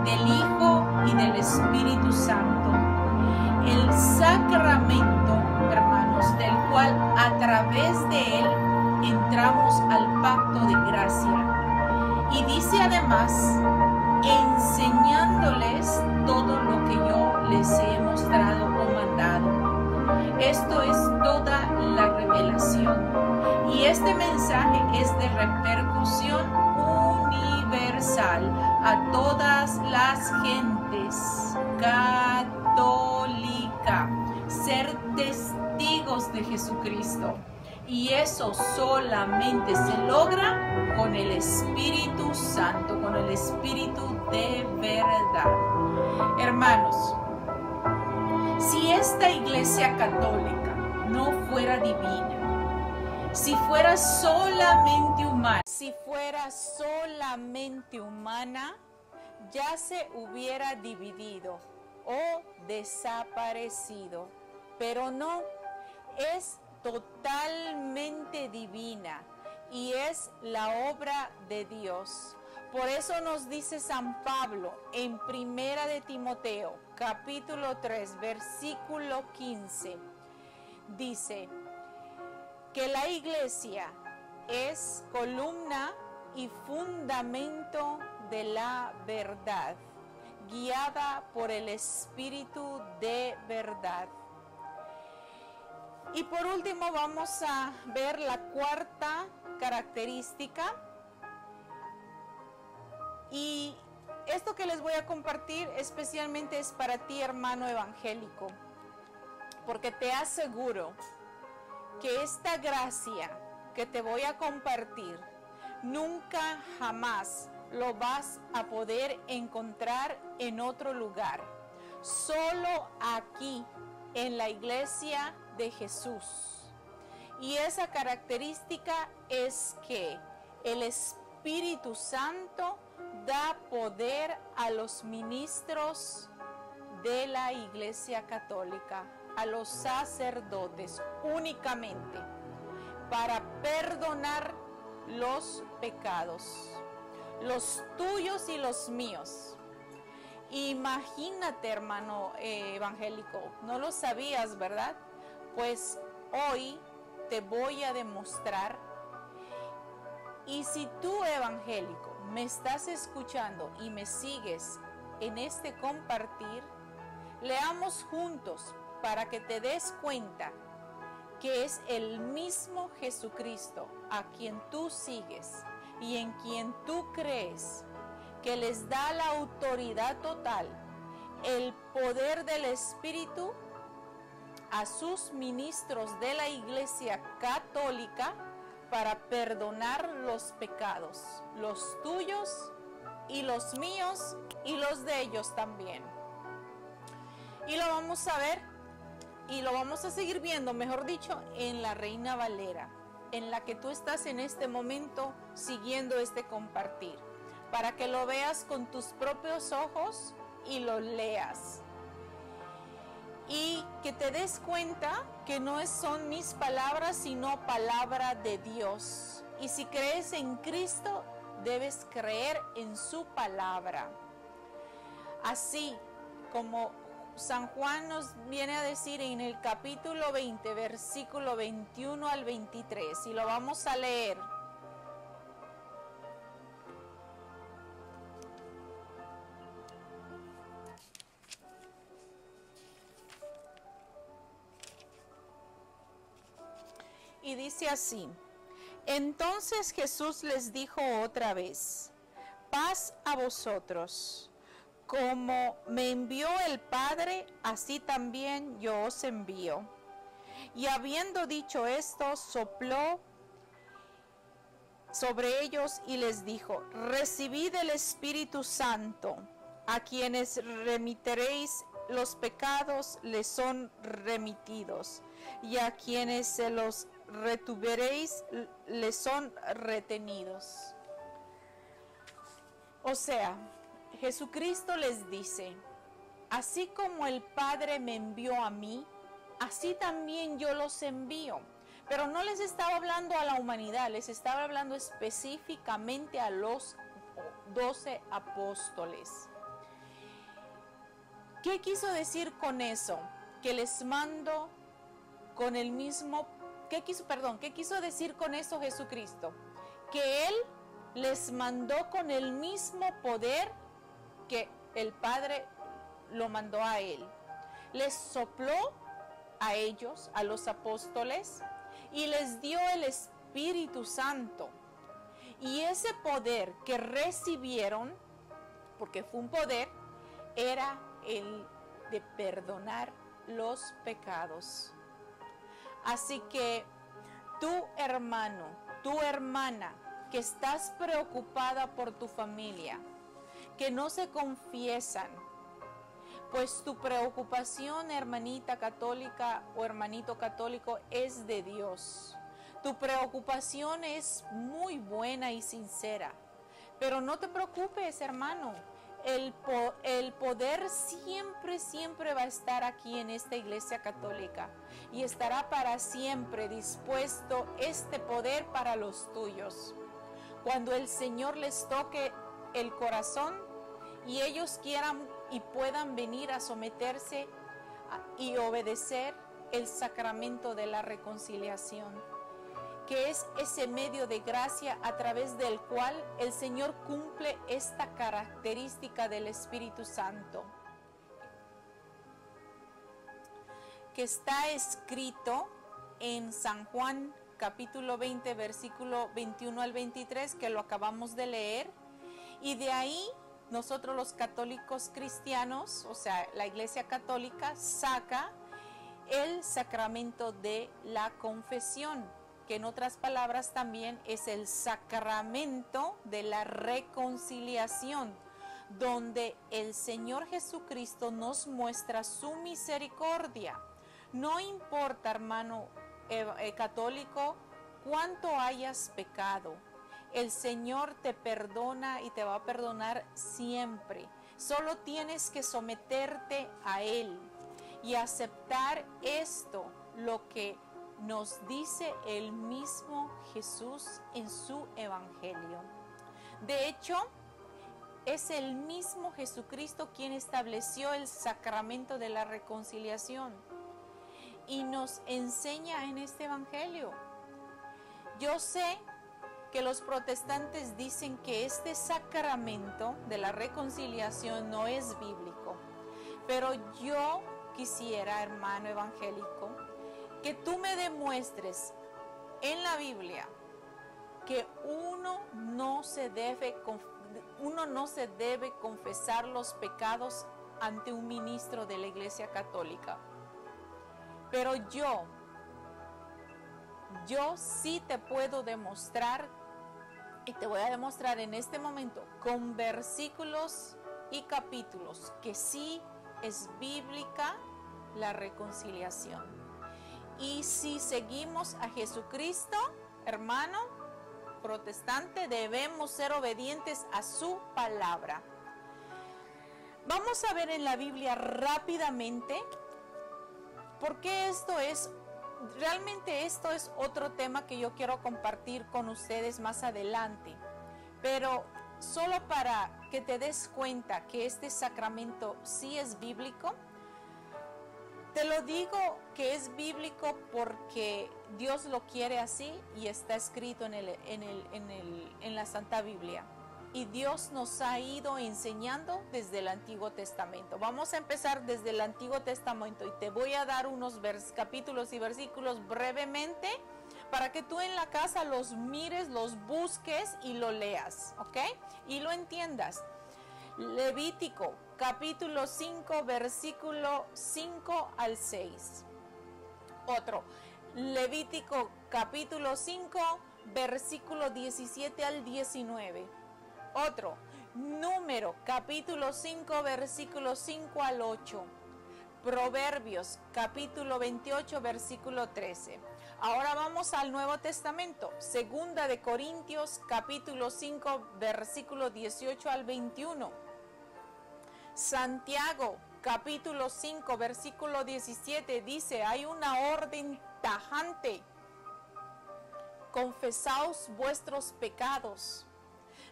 del Hijo y del Espíritu Santo. El sacramento, hermanos, del cual a través de él entramos al pacto de gracia. Y dice además, enseñándoles todo lo que yo les he mostrado o mandado. Esto es toda la revelación. Y este mensaje es de repercusión universal a todas las gentes. Católica. Ser testigos de Jesucristo. Y eso solamente se logra con el Espíritu Santo, con el Espíritu de verdad. Hermanos, si esta Iglesia católica no fuera divina, si fuera solamente humana, ya se hubiera dividido o desaparecido. Pero no, es totalmente divina y es la obra de Dios. Por eso nos dice San Pablo en Primera de Timoteo, capítulo 3, versículo 15. Dice que la iglesia es columna y fundamento de la verdad, guiada por el Espíritu de verdad. Y por último vamos a ver la cuarta característica. Y esto que les voy a compartir especialmente es para ti, hermano evangélico, porque te aseguro que esta gracia que te voy a compartir nunca jamás lo vas a poder encontrar en otro lugar. Solo aquí, en la iglesia de Jesús. Y esa característica es que el Espíritu Santo da poder a los ministros de la Iglesia Católica, a los sacerdotes únicamente, para perdonar los pecados, los tuyos y los míos. Imagínate, hermano evangélico, no lo sabías, ¿verdad? Pues hoy te voy a demostrar. Y si tú, evangélico, me estás escuchando y me sigues en este compartir, leamos juntos para que te des cuenta que es el mismo Jesucristo a quien tú sigues y en quien tú crees, que les da la autoridad total, el poder del Espíritu a sus ministros de la Iglesia Católica para perdonar los pecados, los tuyos y los míos y los de ellos también. Y lo vamos a ver y lo vamos a seguir viendo, mejor dicho, en la Reina Valera, en la que tú estás en este momento siguiendo este compartir, para que lo veas con tus propios ojos y lo leas. Y que te des cuenta que no son mis palabras, sino palabra de Dios. Y si crees en Cristo, debes creer en su palabra. Así como San Juan nos viene a decir en el capítulo 20, versículo 21 al 23, y lo vamos a leer. y dice así: entonces Jesús les dijo otra vez: paz a vosotros. Como me envió el Padre, así también yo os envío. Y habiendo dicho esto, sopló sobre ellos y les dijo: recibid el Espíritu Santo. A quienes remitiréis los pecados les son remitidos, y a quienes se los retuveréis les son retenidos. O sea, Jesucristo les dice: así como el Padre me envió a mí, así también yo los envío. Pero no les estaba hablando a la humanidad, les estaba hablando específicamente a los 12 apóstoles. ¿Qué quiso decir con eso? Que les mando con el mismo... ¿Qué quiso decir con eso Jesucristo? Que Él les mandó con el mismo poder que el Padre lo mandó a Él. Les sopló a ellos, a los apóstoles, y les dio el Espíritu Santo. Y ese poder que recibieron, porque fue un poder, era el de perdonar los pecados. Así que tú, hermano, tu hermana, que estás preocupada por tu familia, que no se confiesan, pues tu preocupación, hermanita católica o hermanito católico, es de Dios. Tu preocupación es muy buena y sincera, pero no te preocupes, hermano. El poder siempre va a estar aquí en esta iglesia católica, y estará para siempre dispuesto este poder para los tuyos. Cuando el Señor les toque el corazón y ellos quieran y puedan venir a someterse y obedecer el sacramento de la reconciliación, que es ese medio de gracia a través del cual el Señor cumple esta característica del Espíritu Santo, que está escrito en San Juan capítulo 20, versículo 21 al 23, que lo acabamos de leer. Y de ahí nosotros los católicos cristianos, o sea, la Iglesia Católica, saca el sacramento de la confesión, que en otras palabras también es el sacramento de la reconciliación, donde el Señor Jesucristo nos muestra su misericordia. No importa, hermano católico, cuánto hayas pecado, el Señor te perdona y te va a perdonar siempre. Solo tienes que someterte a Él y aceptar esto, lo que nos dice el mismo Jesús en su evangelio. De hecho, es el mismo Jesucristo quien estableció el sacramento de la reconciliación y nos enseña en este evangelio. Yo sé que los protestantes dicen que este sacramento de la reconciliación no es bíblico, pero yo quisiera, hermano evangélico, que tú me demuestres en la Biblia que uno no se debe confesar los pecados ante un ministro de la Iglesia Católica. Pero yo sí te puedo demostrar, y te voy a demostrar en este momento con versículos y capítulos, que sí es bíblica la reconciliación. Y si seguimos a Jesucristo, hermano protestante, debemos ser obedientes a su palabra. Vamos a ver en la Biblia rápidamente, porque realmente esto es otro tema que yo quiero compartir con ustedes más adelante. Pero solo para que te des cuenta que este sacramento sí es bíblico, te lo digo que es bíblico porque Dios lo quiere así y está escrito en la Santa Biblia. Y Dios nos ha ido enseñando desde el Antiguo Testamento. Vamos a empezar desde el Antiguo Testamento y te voy a dar unos capítulos y versículos brevemente para que tú en la casa los mires, los busques y lo leas, ¿ok? Y lo entiendas. Levítico capítulo 5 versículo 5 al 6. Otro, Levítico capítulo 5 versículo 17 al 19. Otro, Número capítulo 5 versículo 5 al 8. Proverbios capítulo 28 versículo 13. Ahora vamos al Nuevo Testamento. Segunda de Corintios capítulo 5 versículo 18 al 21. Santiago capítulo 5 versículo 17 dice, hay una orden tajante. Confesaos vuestros pecados.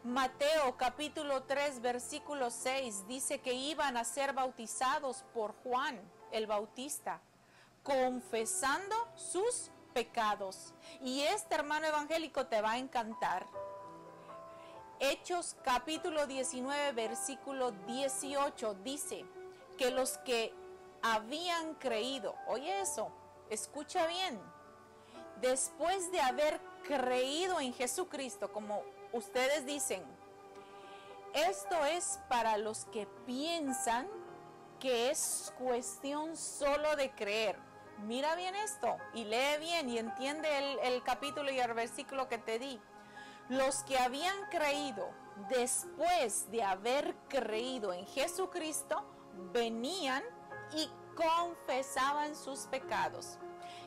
Mateo capítulo 3 versículo 6 dice que iban a ser bautizados por Juan el Bautista, confesando sus pecados. Y este hermano evangélico te va a encantar. Hechos capítulo 19 versículo 18 dice que los que habían creído, oye eso, escucha bien, después de haber creído en Jesucristo, como ustedes dicen, esto es para los que piensan que es cuestión solo de creer. Mira bien esto y lee bien y entiende el capítulo y el versículo que te di. Los que habían creído después de haber creído en Jesucristo venían y confesaban sus pecados.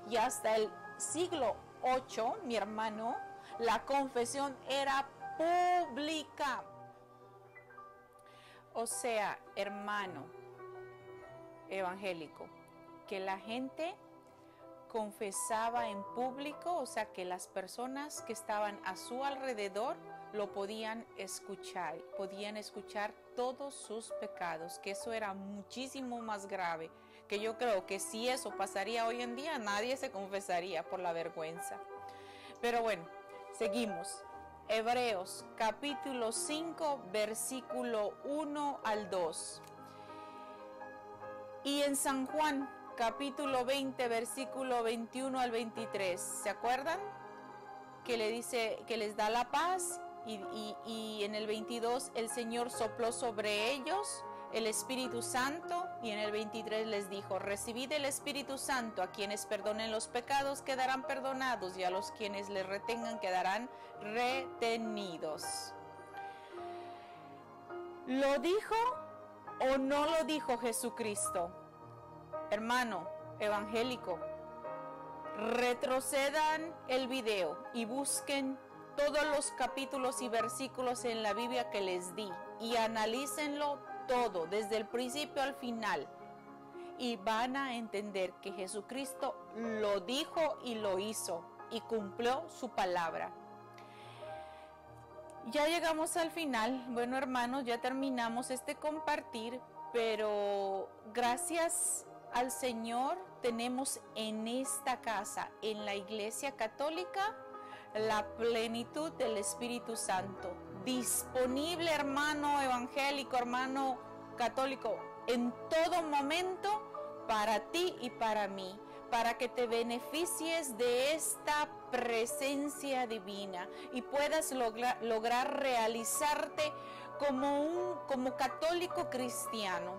Y hasta el siglo VIII, mi hermano, la confesión era pública. O sea, hermano evangélico, que la gente confesaba en público, o sea, que las personas que estaban a su alrededor lo podían escuchar todos sus pecados, que eso era muchísimo más grave, que yo creo que si eso pasaría hoy en día, nadie se confesaría por la vergüenza. Pero bueno, seguimos. Hebreos capítulo 5 versículo 1 al 2. Y en San Juan capítulo 20 versículo 21 al 23. ¿Se acuerdan? Que le dice que les da la paz y en el 22 el Señor sopló sobre ellos el Espíritu Santo, y en el 23 les dijo, recibid el Espíritu Santo, a quienes perdonen los pecados quedarán perdonados, y a los quienes les retengan quedarán retenidos. ¿Lo dijo o no lo dijo Jesucristo? Hermano evangélico, retrocedan el video y busquen todos los capítulos y versículos en la Biblia que les di y analícenlo todo, desde el principio al final, y van a entender que Jesucristo lo dijo y lo hizo y cumplió su palabra. Ya llegamos al final. Bueno, hermanos, ya terminamos este compartir, pero gracias al Señor tenemos en esta casa, en la Iglesia Católica, la plenitud del Espíritu Santo disponible, hermano evangélico, hermano católico, en todo momento para ti y para mí, para que te beneficies de esta presencia divina y puedas lograr realizarte como católico cristiano.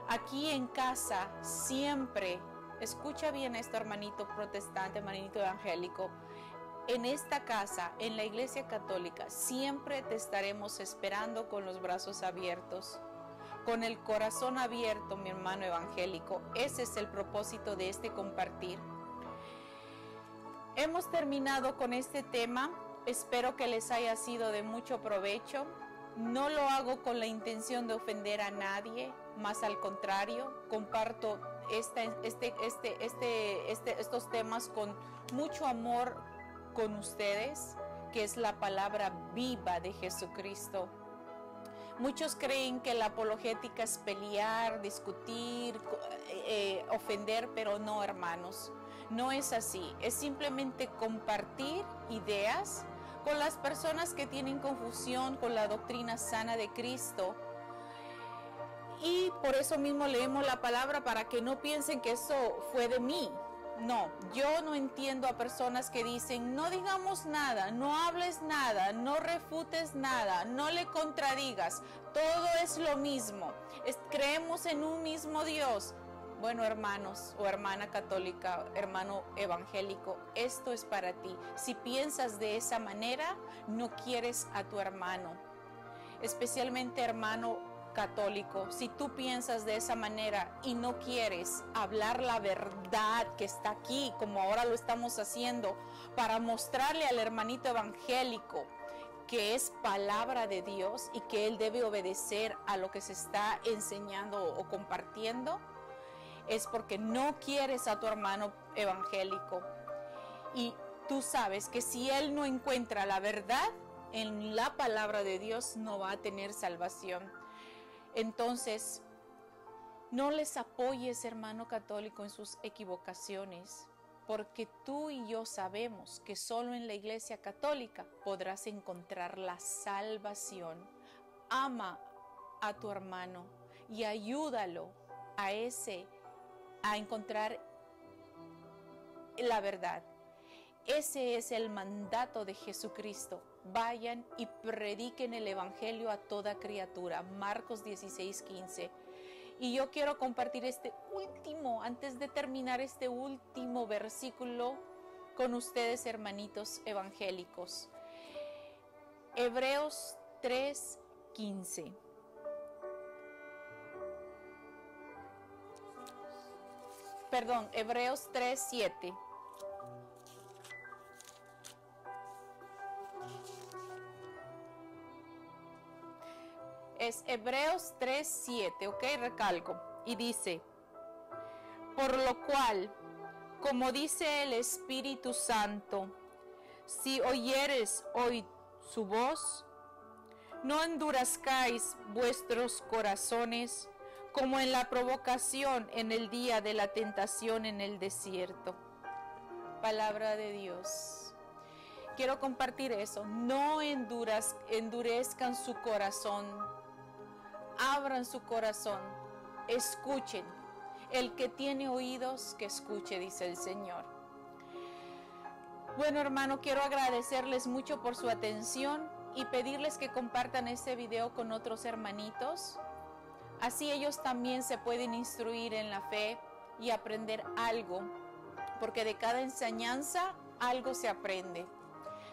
Aquí en casa siempre, escucha bien esto, hermanito protestante, hermanito evangélico, en esta casa, en la Iglesia Católica, siempre te estaremos esperando con los brazos abiertos, con el corazón abierto, mi hermano evangélico. Ese es el propósito de este compartir. Hemos terminado con este tema. Espero que les haya sido de mucho provecho. No lo hago con la intención de ofender a nadie, más al contrario, comparto estos temas con mucho amor con ustedes, que es la palabra viva de Jesucristo. Muchos creen que la apologética es pelear, discutir, ofender, pero no, hermanos, no es así. Es simplemente compartir ideas con las personas que tienen confusión con la doctrina sana de Cristo. Y por eso mismo leemos la palabra, para que no piensen que eso fue de mí, No, yo no entiendo a personas que dicen, no digamos nada, no hables nada, no refutes nada, no le contradigas, todo es lo mismo, creemos en un mismo Dios. Bueno, hermanos o hermana católica, hermano evangélico, esto es para ti. Si piensas de esa manera, no quieres a tu hermano, especialmente hermano católico. Si tú piensas de esa manera y no quieres hablar la verdad que está aquí, como ahora lo estamos haciendo, para mostrarle al hermanito evangélico que es palabra de Dios y que él debe obedecer a lo que se está enseñando o compartiendo, es porque no quieres a tu hermano evangélico. Y tú sabes que si él no encuentra la verdad en la palabra de Dios, no va a tener salvación. Entonces, no les apoyes, hermano católico, en sus equivocaciones, porque tú y yo sabemos que solo en la Iglesia Católica podrás encontrar la salvación. Ama a tu hermano y ayúdalo a encontrar la verdad. Ese es el mandato de Jesucristo. Vayan y prediquen el evangelio a toda criatura. Marcos 16:15. Y yo quiero compartir antes de terminar este último versículo con ustedes, hermanitos evangélicos. Hebreos 3:15. Perdón, Hebreos 3:7. Es Hebreos 3:7, ok, recalco. Y dice, por lo cual, como dice el Espíritu Santo, si oyeres hoy su voz, no endurezcáis vuestros corazones como en la provocación en el día de la tentación en el desierto. Palabra de Dios. Quiero compartir eso. No endurezcan su corazón. Abran su corazón, escuchen. El que tiene oídos, que escuche, dice el Señor. Bueno, hermano, quiero agradecerles mucho por su atención y pedirles que compartan este video con otros hermanitos. Así ellos también se pueden instruir en la fe y aprender algo, porque de cada enseñanza algo se aprende.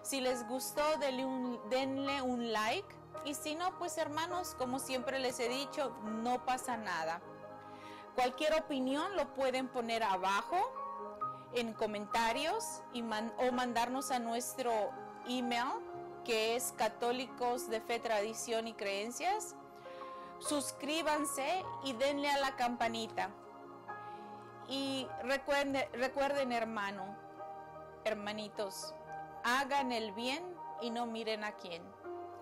Si les gustó, denle un like. Y si no, pues hermanos, como siempre les he dicho, no pasa nada. Cualquier opinión lo pueden poner abajo en comentarios o mandarnos a nuestro email, que es Católicos de Fe, Tradición y Creencias. Suscríbanse y denle a la campanita. Y recuerden, hermanitos, hagan el bien y no miren a quién.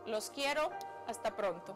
Los quiero. Hasta pronto.